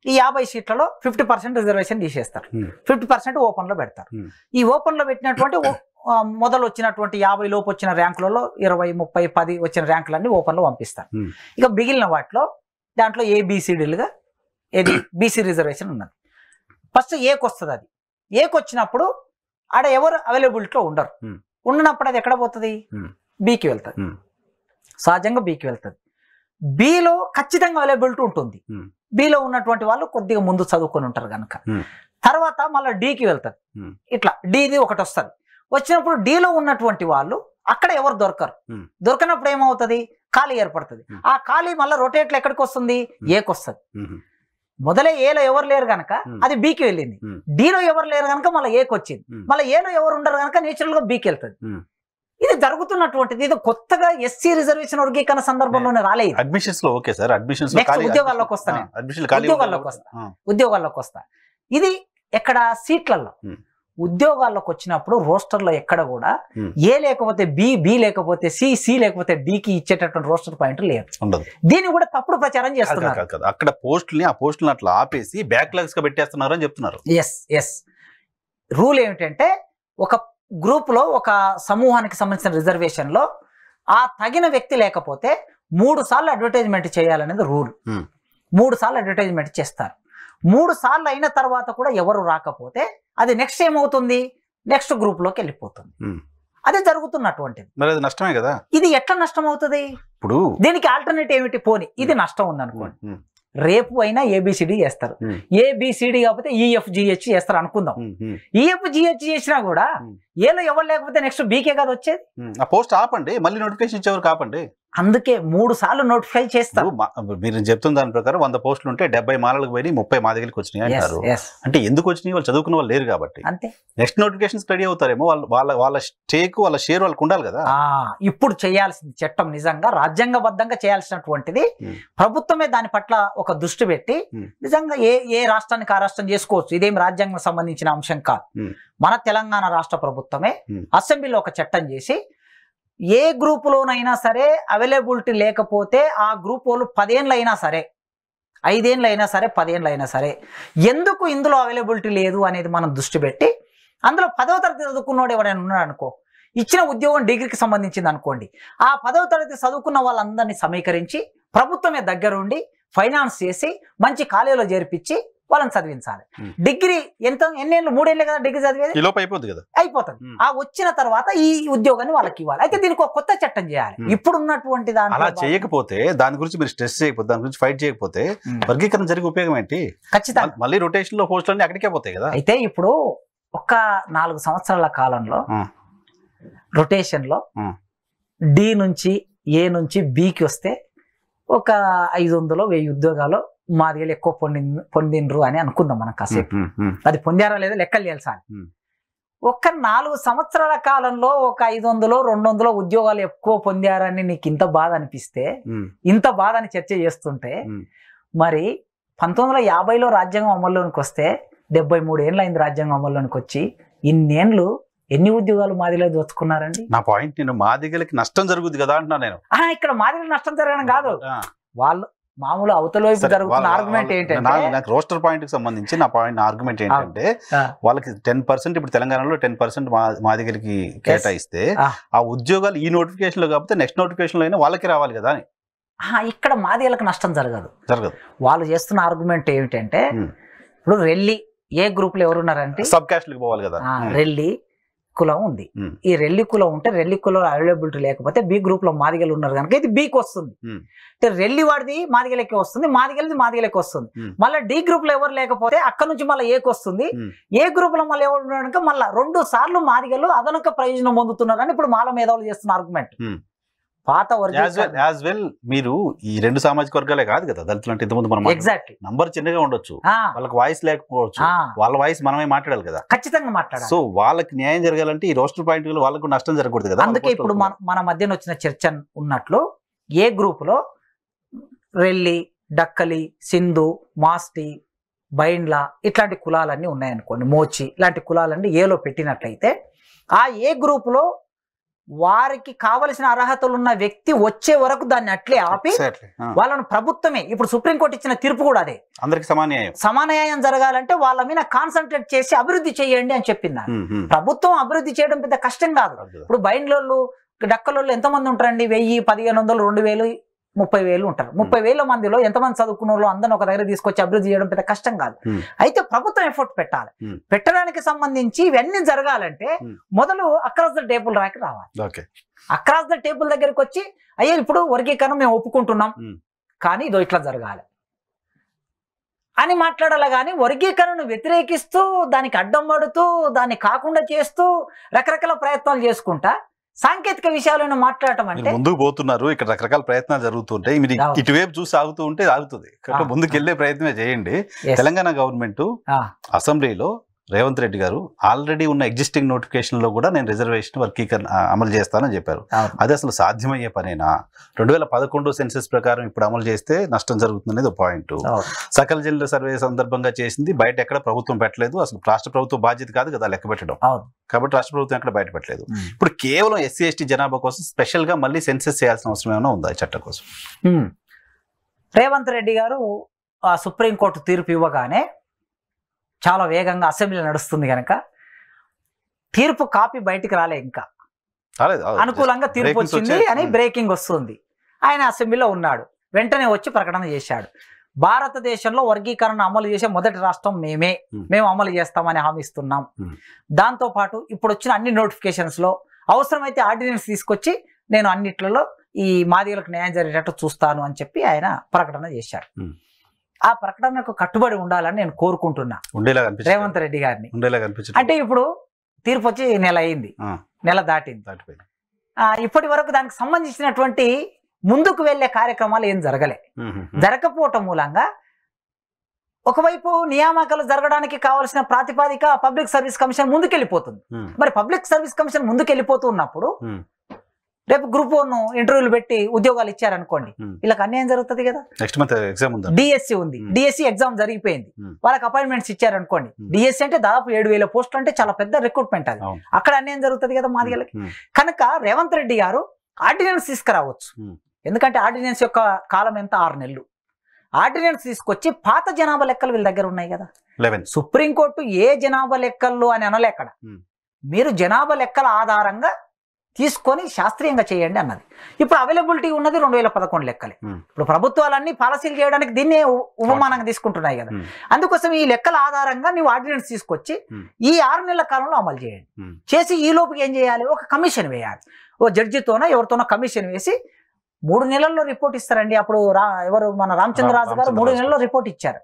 ఈ 50 సీట్లలో 50% రిజర్వేషన్ తీసేస్తారు, 50% ఓపెన్లో పెడతారు. ఈ ఓపెన్లో పెట్టినటువంటి మొదలు వచ్చినటువంటి 50 లోపు వచ్చిన ర్యాంకులలో 20, 30, 10 వచ్చిన ర్యాంకులన్నీ ఓపెన్లో పంపిస్తారు. ఇక మిగిలిన వాటిలో దాంట్లో ABCDలుగా ఏది బీసీ రిజర్వేషన్ ఉన్నది. ఫస్ట్ ఏకి వస్తుంది. అది ఏకి వచ్చినప్పుడు ఆడ ఎవరు అవైలబిలిటీలో ఉండరు. ఉన్నప్పుడు అది ఎక్కడ పోతుంది? బీకి వెళ్తుంది. సహజంగా బీకి వెళ్తుంది. బిలో ఖచ్చితంగా అవైలబిలిటీ ఉంటుంది. బిలో ఉన్నటువంటి వాళ్ళు కొద్దిగా ముందు చదువుకొని ఉంటారు కనుక. తర్వాత మళ్ళీ డీకి వెళ్తుంది. ఇట్లా డీది ఒకటి వస్తుంది. వచ్చినప్పుడు డీలో ఉన్నటువంటి వాళ్ళు అక్కడ ఎవరు దొరకరు. దొరకనప్పుడు ఏమవుతుంది? ఖాళీ ఏర్పడుతుంది. ఆ ఖాళీ మళ్ళీ రొటేట్లు ఎక్కడికి వస్తుంది? ఏకి వస్తుంది. మొదలే ఏలో ఎవరు లేరు కనుక అది బీకి వెళ్ళింది. డీలో ఎవరు లేరు కనుక మళ్ళీ ఏకి వచ్చింది. మళ్ళీ ఏలో ఎవరు ఉండరు కనుక నేచురల్ గా బీకి వెళ్తుంది. ఇది జరుగుతున్నటువంటిది. ఇది కొత్తగా ఎస్సీ రిజర్వేషన్ వర్గీకరణ సందర్భంలోనే రాలేదు. అడ్మిషన్స్ లో ఓకే సార్, అడ్మిషన్స్ ఉద్యోగాల్లోకి వస్తాను, ఉద్యోగాల్లోకి వస్తా. ఇది ఎక్కడ? సీట్లలో. ఉద్యోగాల్లోకి వచ్చినప్పుడు రోస్టర్లో ఎక్కడ కూడా ఏ లేకపోతే బి లేకపోతే సి లేకపోతే డికి ఇచ్చేటటువంటి రోస్టర్ పాయింట్ లేదు. దీన్ని కూడా తప్పుడు ప్రచారం చేస్తున్నారు. అక్కడ పోస్టులు అట్లా ఆపేసి బ్యాక్లాగ్స్ గా పెట్టేస్తున్నారు అని చెప్తున్నారు. ఎస్ రూల్ ఏమిటంటే ఒక గ్రూప్ లో ఒక సమూహానికి సంబంధించిన రిజర్వేషన్ లో ఆ తగిన వ్యక్తి లేకపోతే 3 సార్లు అడ్వర్టైజ్మెంట్ చేయాలనేది రూల్. 3 సార్లు అడ్వర్టైజ్మెంట్ చేస్తారు. 3 సార్లు అయిన తర్వాత కూడా ఎవరు రాకపోతే అది నెక్స్ట్ ఏమవుతుంది? నెక్స్ట్ గ్రూప్ లోకి వెళ్ళిపోతుంది. అదే జరుగుతున్నటువంటిది. మరి అది నష్టమే కదా. ఇది ఎట్లా నష్టం అవుతుంది? ఇప్పుడు దీనికి ఆల్టర్నేటివ్ ఏమిటి? పోని ఇది నష్టం ఉందనుకోండి, రేపు అయినా ABCD చేస్తారు. ABCD కాకపోతే EFGH చేస్తారు అనుకుందాం. EFGH చేసినా కూడా ఏలో ఎవరు లేకపోతే నెక్స్ట్ బీకే కదా వచ్చేది. ఆ పోస్ట్ ఆపండి, మళ్ళీ నోటిఫికేషన్ ఇచ్చేవారు కాపండి. అందుకే 3 సార్లు నోటిఫై చేస్తారు. మీరు చెప్తున్న దాని ప్రకారం 100 పోస్టులు ఉంటే 70 మాలలకు పోయి 30 మా దగ్గరికి వచ్చినాయి అంటారు. అంటే ఎందుకు వచ్చినాయి? వాళ్ళు చదువుకున్న వాళ్ళు లేరు కాబట్టి. అంతే. నెక్స్ట్ నోటిఫికేషన్ రెడీ అవుతారేమో. వాళ్ళ స్టేక్ వాళ్ళ షేర్ వాళ్ళకు ఉండాలి కదా. ఇప్పుడు చేయాల్సింది చట్టం నిజంగా రాజ్యాంగబద్ధంగా చేయాల్సినటువంటిది. ప్రభుత్వమే దాని పట్ల ఒక దృష్టి పెట్టి నిజంగా ఏ రాష్ట్రానికి ఆ రాష్ట్రం చేసుకోవచ్చు. ఇదేం రాజ్యాంగం సంబంధించిన అంశం కాదు. మన తెలంగాణ రాష్ట్ర ప్రభుత్వమే అసెంబ్లీలో ఒక చట్టం చేసి ఏ గ్రూపులోనైనా సరే అవైలబిలిటీ లేకపోతే ఆ గ్రూప్ వాళ్ళు 10 ఏళ్ళు అయినా సరే, 5 ఏళ్ళు అయినా సరే, 10 ఏళ్ళు అయినా సరే ఎందుకు ఇందులో అవైలబిలిటీ లేదు అనేది మనం దృష్టి పెట్టి అందులో 10వ తరగతి చదువుకున్నవాడు ఎవరైనా ఉన్నాడు అనుకో, ఇచ్చిన ఉద్యోగం డిగ్రీకి సంబంధించింది అనుకోండి, ఆ 10వ తరగతి చదువుకున్న వాళ్ళందరినీ సమీకరించి ప్రభుత్వమే దగ్గరుండి ఫైనాన్స్ చేసి మంచి కాలేజీలో చేర్పించి వాళ్ళని చదివించాలి. డిగ్రీ ఎన్నేళ్ళు? 3 ఏళ్ళే కదా డిగ్రీ చదివేది. అయిపోతుంది. ఆ వచ్చిన తర్వాత ఈ ఉద్యోగాన్ని వాళ్ళకి ఇవ్వాలి. అయితే దీనికి ఒక కొత్త చట్టం చేయాలి. ఇప్పుడు ఉన్నటువంటి అలా చేయకపోతే, దాని గురించి మీరు స్ట్రెస్ చేయకపోతే, దాని గురించి ఫైట్ చేయకపోతే వర్గీకరణ జరిగే ఉపయోగం ఏంటి? ఖచ్చితంగా మళ్ళీ రొటేషన్ లో పోస్టులు అన్ని అక్కడికే పోతాయి కదా. అయితే ఇప్పుడు ఒక 4 సంవత్సరాల కాలంలో రొటేషన్ లో డి నుంచి ఏ నుంచి బికి వస్తే ఒక 500-1000 ఉద్యోగాలు మా దగ్గర ఎక్కువ పొందిండ్రు అని అనుకుందాం మనం కాసేపు. అది పొందారా లేదా లెక్కలు చేయాల్సాలి. ఒక్క 4 సంవత్సరాల కాలంలో ఒక 500-200 ఉద్యోగాలు ఎక్కువ పొందారని నీకు ఇంత బాధ అనిపిస్తే, ఇంత బాధ అని చర్చ చేస్తుంటే, మరి 1950లో రాజ్యాంగం అమల్లోనికి వస్తే 73 ఏళ్ళు అయింది రాజ్యాంగం అమల్లోనికి వచ్చి. ఇన్నేళ్ళు ఎన్ని ఉద్యోగాలు మాదిగలో దోచుకున్నారండి? నా పాయింట్, నేను మాదిగలకి నష్టం జరుగుతుంది కదా అంటున్నా నేను. ఇక్కడ మాదిగలకు నష్టం జరగడం కాదు, వాళ్ళు మామూలు అవతల వైపు జరుగుతున్న ఆర్గ్యుమెంట్ ఏంటంటే, నాకు రోస్టర్ పాయింట్ కి సంబంధించి నా ఆర్గ్యుమెంట్ ఏంటంటే, వాళ్ళకి 10% ఇప్పుడు తెలంగాణలో 10% మాదిగలకి కేటాయిస్తే ఆ ఉద్యోగాలు ఈ నోటిఫికేషన్ లో కాకపోతే నెక్స్ట్ నోటిఫికేషన్ లో అయినా వాళ్ళకి రావాలి కదా అని. ఇక్కడ మాదిగలకు నష్టం జరగదు. వాళ్ళు చేస్తున్న ఆర్గ్యుమెంట్ ఏమిటంటే, ఇప్పుడు రెల్లి ఏ గ్రూప్ లో ఎవరున్నారంటే సబ్ క్యాస్ట్ లకు పోవాలి కదా. రెల్లి కులం ఉంది. ఈ రెల్లి కులం ఉంటే రెల్లి కులం అవైలబిలిటీ లేకపోతే బి గ్రూప్ లో మాదిగలు ఉన్నారు కనుక ఇది బికి వస్తుంది. అంటే రెల్లి వాడిది మాదిగలకి వస్తుంది, మాదిగలది మాదిగలకి వస్తుంది. మళ్ళీ డి గ్రూప్ లో ఎవరు లేకపోతే అక్కడ నుంచి మళ్ళీ ఏకి వస్తుంది. ఏ గ్రూప్ లో మళ్ళీ ఎవరు ఉన్నాక మళ్ళీ 2 సార్లు మాదిగలు అదనక ప్రయోజనం పొందుతున్నారని ఇప్పుడు మాల మేధావులు చేస్తున్న ఆర్గ్యుమెంట్. పాత యాజ్ వెల్ మీరు ఈ 2 సామాజిక వర్గాలే కాదు కదా దళితులు అంటే. ఇంతకుముందు మనం ఎగ్జాక్ట్లీ నంబర్ చిన్నగా ఉండొచ్చు, వాళ్ళకి వాయిస్ లేకపోవచ్చు, వాళ్ళ వాయిస్ మనమే మాట్లాడాలి కదా. ఖచ్చితంగా మాట్లాడాలి. సో వాళ్ళకి న్యాయం జరగాలంటే ఈ రోస్టర్ పాయింట్ వాళ్ళకు నష్టం జరగకూడదు కదా. అందుకే ఇప్పుడు మన మధ్యన వచ్చిన చర్చ ఉన్నట్లు ఏ గ్రూప్ లో రెల్లి, డక్కలి, సింధు, మాస్టి, బైండ్ల ఇట్లాంటి కులాలన్నీ ఉన్నాయనుకోండి, మోచి ఇలాంటి కులాలన్నీ ఏలో పెట్టినట్లయితే ఆ ఏ గ్రూప్ లో వారికి కావలసిన అర్హతలు ఉన్న వ్యక్తి వచ్చే వరకు దాన్ని అట్లే ఆపి వాళ్ళను ప్రభుత్వమే, ఇప్పుడు సుప్రీంకోర్టు ఇచ్చిన తీర్పు కూడా అదే, అందరికి సమానన్యాయం జరగాలంటే వాళ్ళ మీద కాన్సన్ట్రేట్ చేసి అభివృద్ధి చేయండి అని చెప్పింది. ప్రభుత్వం అభివృద్ధి చేయడం పెద్ద కష్టం కాదు. ఇప్పుడు బైండ్లోళ్ళు డక్కలోళ్ళు ఎంతమంది ఉంటారండి? 1000, 1500, 2000, 30,000 ఉంటారు. 30,000 మందిలో ఎంతమంది చదువుకున్న వాళ్ళు అందరిని ఒక దగ్గర తీసుకొచ్చి అభివృద్ధి చేయడం పెద్ద కష్టం కాదు. అయితే ప్రభుత్వం ఎఫర్ట్ పెట్టాలి. పెట్టడానికి సంబంధించి ఇవన్నీ జరగాలంటే మొదలు అక్రాస్ ద టేబుల్ రాకి రావాలి. అక్రాస్ ద టేబుల్ దగ్గరికి వచ్చి అయ్యా ఇప్పుడు వర్గీకరణ మేము ఒప్పుకుంటున్నాం కానీ ఇదో ఇట్లా జరగాలి అని మాట్లాడాలి. కానీ వర్గీకరణను వ్యతిరేకిస్తూ దానికి అడ్డం పడుతూ దాన్ని కాకుండా చేస్తూ రకరకాల ప్రయత్నాలు చేసుకుంటా సాంకేతిక విషయాలను మాట్లాడటం అంటే ముందుకు పోతున్నారు. ఇక్కడ రకరకాల ప్రయత్నాలు జరుగుతుంటాయి. మీరు ఇటువైపు చూసి ఆగుతూ ఉంటే ఆగుతుంది. ముందుకు వెళ్లే ప్రయత్నమే చేయండి. తెలంగాణ గవర్నమెంట్ అసెంబ్లీలో రేవంత్ రెడ్డి గారు ఆల్రెడీ ఉన్న ఎగ్జిస్టింగ్ నోటిఫికేషన్ లో కూడా నేను రిజర్వేషన్ వర్గీకరణ అమలు చేస్తానని చెప్పారు. అది అసలు సాధ్యమయ్యే పనేనా? 2011 సెన్సెస్ ప్రకారం ఇప్పుడు అమలు చేస్తే నష్టం జరుగుతుంది అనేది ఒక పాయింట్. సకల జిల్లా సర్వే సందర్భంగా చేసింది బయట ఎక్కడ ప్రభుత్వం పెట్టలేదు. అసలు రాష్ట్ర ప్రభుత్వం బాధ్యత కాదు కదా లెక్క పెట్టడం. కాబట్టి రాష్ట్ర ప్రభుత్వం ఎక్కడ బయట పెట్టలేదు. ఇప్పుడు కేవలం ఎస్సీ ఎస్టీ జనాభా కోసం స్పెషల్ గా మళ్ళీ సెన్సెస్ చేయాల్సిన అవసరం ఏమైనా ఉందా ఈ చట్టం కోసం? రేవంత్ రెడ్డి గారు ఆ సుప్రీంకోర్టు తీర్పు ఇవ్వగానే చాలా వేగంగా అసెంబ్లీ నడుస్తుంది కనుక తీర్పు కాపీ బయటికి రాలే, ఇంకా అనుకూలంగా తీర్పు వచ్చింది అని బ్రేకింగ్ వస్తుంది. ఆయన అసెంబ్లీలో ఉన్నాడు, వెంటనే వచ్చి ప్రకటన చేశాడు. భారతదేశంలో వర్గీకరణ అమలు చేసే మొదటి రాష్ట్రం మేము అమలు చేస్తామని హామీ ఇస్తున్నాం. దాంతో పాటు ఇప్పుడు వచ్చిన అన్ని నోటిఫికేషన్స్ లో అవసరమైతే ఆర్డినెన్స్ తీసుకొచ్చి నేను అన్నిట్లలో ఈ మాదిగలకు న్యాయం జరిగేటట్టు చూస్తాను అని చెప్పి ఆయన ప్రకటన చేశాడు. ఆ ప్రకటనకు కట్టుబడి ఉండాలని నేను కోరుకుంటున్నా రేవంత్ రెడ్డి గారిని. అంటే ఇప్పుడు తీర్పు వచ్చి నెల అయింది, నెల దాటింది. ఇప్పటి వరకు దానికి సంబంధించినటువంటి ముందుకు వెళ్లే కార్యక్రమాలు ఏం జరగకపోవటం మూలంగా ఒకవైపు నియామకాలు జరగడానికి కావాల్సిన ప్రాతిపాదిక పబ్లిక్ సర్వీస్ కమిషన్ ముందుకెళ్ళిపోతుంది. మరి పబ్లిక్ సర్వీస్ కమిషన్ ముందుకెళ్ళిపోతున్నప్పుడు రేపు గ్రూప్ 1 ఇంటర్వ్యూలు పెట్టి ఉద్యోగాలు ఇచ్చారనుకోండి, వీళ్ళకి అన్యాయం జరుగుతుంది కదా. డిఎస్సి ఉంది, డిఎస్సి ఎగ్జామ్ జరిగిపోయింది, వాళ్ళకి అపాయింట్మెంట్స్ ఇచ్చారనుకోండి. డిఎస్సి అంటే దాదాపు 7,000 పోస్టులు అంటే చాలా పెద్ద రిక్రూట్మెంట్. అది అక్కడ అన్యాయం జరుగుతుంది కదా మాదిగలకి. కనుక రేవంత్ రెడ్డి గారు ఆర్డినెన్స్ తీసుకురావచ్చు. ఎందుకంటే ఆర్డినెన్స్ యొక్క కాలం ఎంత? 6 నెలలు. ఆర్డినెన్స్ తీసుకొచ్చి పాత జనాభా లెక్కలు వీళ్ళ దగ్గర ఉన్నాయి కదా. సుప్రీంకోర్టు ఏ జనాభా లెక్కల్లో అని అనలే అక్కడ. మీరు జనాభా లెక్కల ఆధారంగా తీసుకొని శాస్త్రీయంగా చేయండి అన్నది. ఇప్పుడు అవైలబిలిటీ ఉన్నది 2011 లెక్కలే. ఇప్పుడు ప్రభుత్వాలన్నీ పాలసీలు చేయడానికి దీన్నే ఉపమానంగా తీసుకుంటున్నాయి కదా. అందుకోసం ఈ లెక్కల ఆధారంగా నువ్వు ఆర్డినెన్స్ తీసుకొచ్చి ఈ 6 నెలల కాలంలో అమలు చేయండి. చేసి ఈ లోపుకి ఏం చేయాలి? ఒక కమిషన్ వేయాలి. ఓ జడ్జితోనో ఎవరితోనో కమిషన్ వేసి 3 నెలల్లో రిపోర్ట్ ఇస్తారండి. అప్పుడు ఎవరు మన రామచంద్రరాజు గారు 3 నెలల్లో రిపోర్ట్ ఇచ్చారు.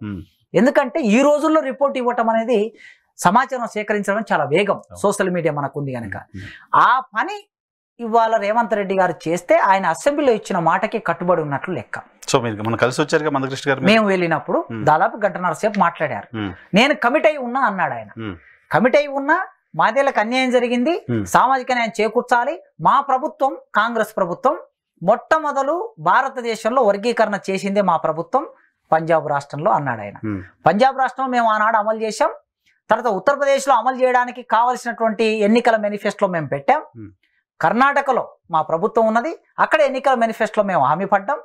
ఎందుకంటే ఈ రోజుల్లో రిపోర్ట్ ఇవ్వటం అనేది సమాచారం సేకరించడం చాలా వేగం, సోషల్ మీడియా మనకు ఉంది కనుక. ఆ పని ఇవాళ రేవంత్ రెడ్డి గారు చేస్తే ఆయన అసెంబ్లీలో ఇచ్చిన మాటకి కట్టుబడి ఉన్నట్లు లెక్క. సో మీరు కలిసి వచ్చారు మందకృష్ణ గారు. మేము వెళ్ళినప్పుడు దాదాపు 1.5 గంటల సేపు మాట్లాడారు. నేను కమిట్ అయి ఉన్నా అన్నాడు ఆయన. కమిట్ అయి ఉన్నా, మాదేలకు అన్యాయం జరిగింది, సామాజిక న్యాయం చేకూర్చాలి. మా ప్రభుత్వం, కాంగ్రెస్ ప్రభుత్వం మొట్టమొదలు భారతదేశంలో వర్గీకరణ చేసిందే మా ప్రభుత్వం పంజాబ్ రాష్ట్రంలో అన్నాడు ఆయన. పంజాబ్ రాష్ట్రంలో మేము ఆనాడు అమలు చేశాం. తర్వాత ఉత్తరప్రదేశ్లో అమలు చేయడానికి కావలసినటువంటి ఎన్నికల మేనిఫెస్టోలో మేము పెట్టాం. కర్ణాటకలో మా ప్రభుత్వం ఉన్నది, అక్కడ ఎన్నికల మేనిఫెస్టోలో మేము హామీ పడ్డాం.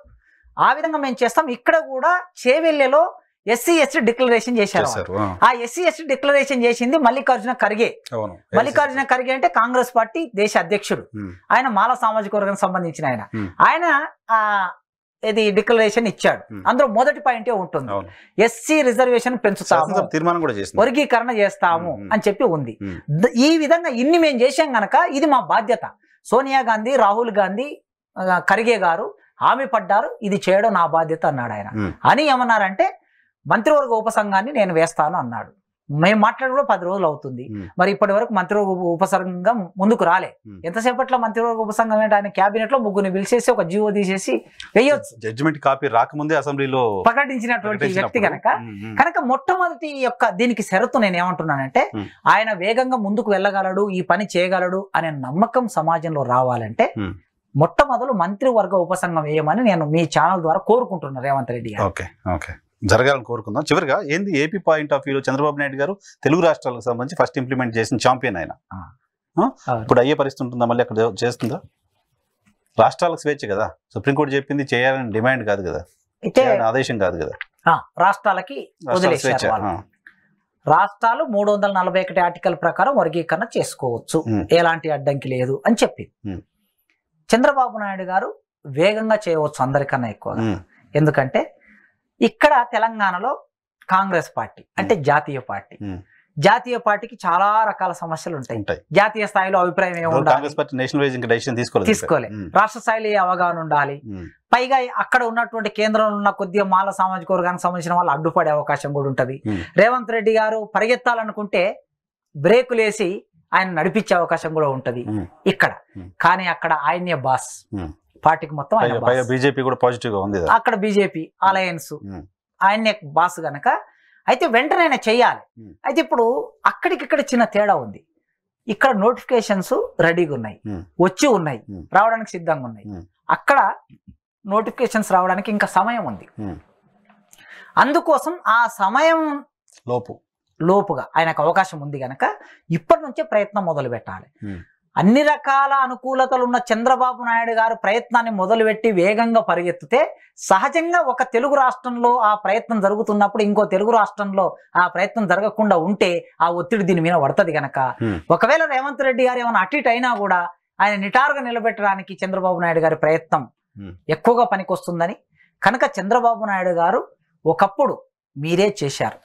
ఆ విధంగా మేము చేస్తాం. ఇక్కడ కూడా చేవెళ్ళలో ఎస్సీ ఎస్టీ డిక్లరేషన్ చేశారు. ఆ ఎస్సీ ఎస్టీ డిక్లరేషన్ చేసింది మల్లికార్జున ఖర్గే. మల్లికార్జున ఖర్గే అంటే కాంగ్రెస్ పార్టీ దేశ అధ్యక్షుడు. ఆయన మాల సామాజిక వర్గానికి సంబంధించిన ఆయన ఇది డిక్లరేషన్ ఇచ్చాడు. అందులో మొదటి పాయింటే ఉంటుంది, ఎస్సీ రిజర్వేషన్ పెంచుతాము, వర్గీకరణ చేస్తాము అని చెప్పి ఉంది. ఈ విధంగా ఇన్ని మేము చేశాం గనక ఇది మా బాధ్యత. సోనియా గాంధీ, రాహుల్ గాంధీ, ఖర్గే గారు హామీ పడ్డారు, ఇది చేయడం నా బాధ్యత అన్నాడు ఆయన. అని ఏమన్నారంటే మంత్రివర్గ ఉపసంఘాన్ని నేను వేస్తాను అన్నాడు. మేము మాట్లాడి కూడా 10 రోజులు అవుతుంది. మరి ఇప్పటి వరకు మంత్రివర్గ ఉపసంఘం ముందుకు రాలే. ఎంతసేపట్లో మంత్రివర్గ ఉపసంఘం ఏంటి? ఆయన క్యాబినెట్ లో ముగ్గురిని పిలిచేసి ఒక జీవో తీసేసి వేయొచ్చు. జడ్జిమెంట్ కాపీ రాకముందే అసెంబ్లీలో ప్రకటించినటువంటి వ్యక్తి కనుక మొట్టమొదటి యొక్క దీనికి షరతు నేను ఏమంటున్నానంటే, ఆయన వేగంగా ముందుకు వెళ్ళగలడు, ఈ పని చేయగలడు అనే నమ్మకం సమాజంలో రావాలంటే మొట్టమొదలు మంత్రివర్గ ఉపసంఘం వేయమని నేను మీ ఛానల్ ద్వారా కోరుకుంటున్నాను రేవంత్ రెడ్డి గారు. జరగాలని కోరుకుందాం. చివరిగా ఏంది ఏపీ పాయింట్ ఆఫ్ వ్యూలో చంద్రబాబు నాయుడు గారు తెలుగు రాష్ట్రాలకు సంబంధించి ఫస్ట్ ఇంప్లిమెంట్ చేసిన ఛాంపియన్ ఆయన ఇప్పుడు అయ్యే పరిస్థితి ఉంటుందా? మళ్ళీ అక్కడ చేస్తుందా? రాష్ట్రాలకు స్వేచ్ఛ కదా, సుప్రీంకోర్టు చెప్పింది చేయాలని డిమాండ్ కాదు కదా, అయితే ఆదేశం కాదు కదా, రాష్ట్రాలకి వదిలేశారు వాళ్ళు. రాష్ట్రాలు 341 ఆర్టికల్ ప్రకారం వర్గీకరణ చేసుకోవచ్చు, ఎలాంటి అడ్డంకి లేదు అని చెప్పింది. చంద్రబాబు నాయుడు గారు వేగంగా చేయవచ్చు అందరికన్నా ఎక్కువగా. ఎందుకంటే ఇక్కడ తెలంగాణలో కాంగ్రెస్ పార్టీ అంటే జాతీయ పార్టీ, జాతీయ పార్టీకి చాలా రకాల సమస్యలు ఉంటాయి. జాతీయ స్థాయిలో అభిప్రాయం తీసుకోలే, రాష్ట్ర స్థాయిలో అవగాహన ఉండాలి. పైగా అక్కడ ఉన్నటువంటి కేంద్రంలో ఉన్న కొద్దిగా మాల సామాజిక వర్గానికి సంబంధించిన వాళ్ళు అడ్డుపడే అవకాశం కూడా ఉంటది. రేవంత్ రెడ్డి గారు పరిగెత్తాలనుకుంటే బ్రేకులేసి ఆయన నడిపించే అవకాశం కూడా ఉంటది ఇక్కడ. కానీ అక్కడ ఆయనే బాస్, పార్టీకి మొత్తం బీజేపీ కూడా పాజిటివ్ గా ఉంది, అక్కడ బీజేపీ అలయన్స్ ఆయనే బాస్ గనక అయితే వెంటనే ఆయన చెయ్యాలి. అయితే ఇప్పుడు అక్కడికిక్కడ చిన్న తేడా ఉంది. ఇక్కడ నోటిఫికేషన్స్ రెడీగా ఉన్నాయి, వచ్చి ఉన్నాయి, రావడానికి సిద్ధంగా ఉన్నాయి. అక్కడ నోటిఫికేషన్స్ రావడానికి ఇంకా సమయం ఉంది. అందుకోసం ఆ సమయం లోపుగా ఆయనకు అవకాశం ఉంది గనక ఇప్పటి నుంచే ప్రయత్నం మొదలు పెట్టాలి. అన్ని రకాల అనుకూలతలు ఉన్న చంద్రబాబు నాయుడు గారు ప్రయత్నాన్ని మొదలుపెట్టి వేగంగా పరిగెత్తితే సహజంగా ఒక తెలుగు రాష్ట్రంలో ఆ ప్రయత్నం జరుగుతున్నప్పుడు ఇంకో తెలుగు రాష్ట్రంలో ఆ ప్రయత్నం జరగకుండా ఉంటే ఆ ఒత్తిడి దీని మీద పడుతుంది గనక ఒకవేళ రేవంత్ రెడ్డి గారు ఏమైనా అటు ఇటు అయినా కూడా ఆయన నిటారుగా నిలబెట్టడానికి చంద్రబాబు నాయుడు గారి ప్రయత్నం ఎక్కువగా పనికొస్తుందని కనుక చంద్రబాబు నాయుడు గారు ఒకప్పుడు మీరే చేశారు.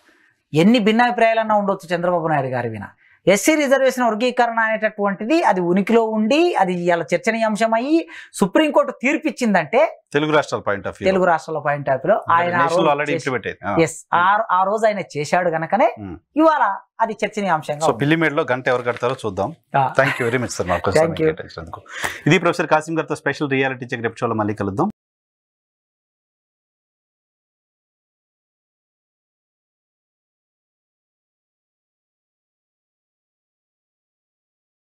ఎన్ని భిన్నాభిప్రాయాలన్నా ఉండొచ్చు చంద్రబాబు నాయుడు గారి విన, ఎస్సీ రిజర్వేషన్ వర్గీకరణ అనేటటువంటిది అది ఉనికిలో ఉండి అది ఇలా చర్చనీయాంశం అయ్యి సుప్రీంకోర్టు తీర్పు ఇచ్చిందంటే తెలుగు రాష్ట్రాల పాయింట్ ఆఫ్ వ్యూలో ఆయన ఆ రోజు ఆయన చేశాడు గనకనే ఇవాళ అది చర్చనీయాంశంగా. పిల్లిమేడ్లో గంట ఎవరు కడతారో చూద్దాం. Thank you very much sir. ఇది ప్రొఫెసర్ కాసిం గారితో స్పెషల్ రియాలిటీ చెక్ ఎపిసోడ్లో మళ్ళీ కలుద్దాం.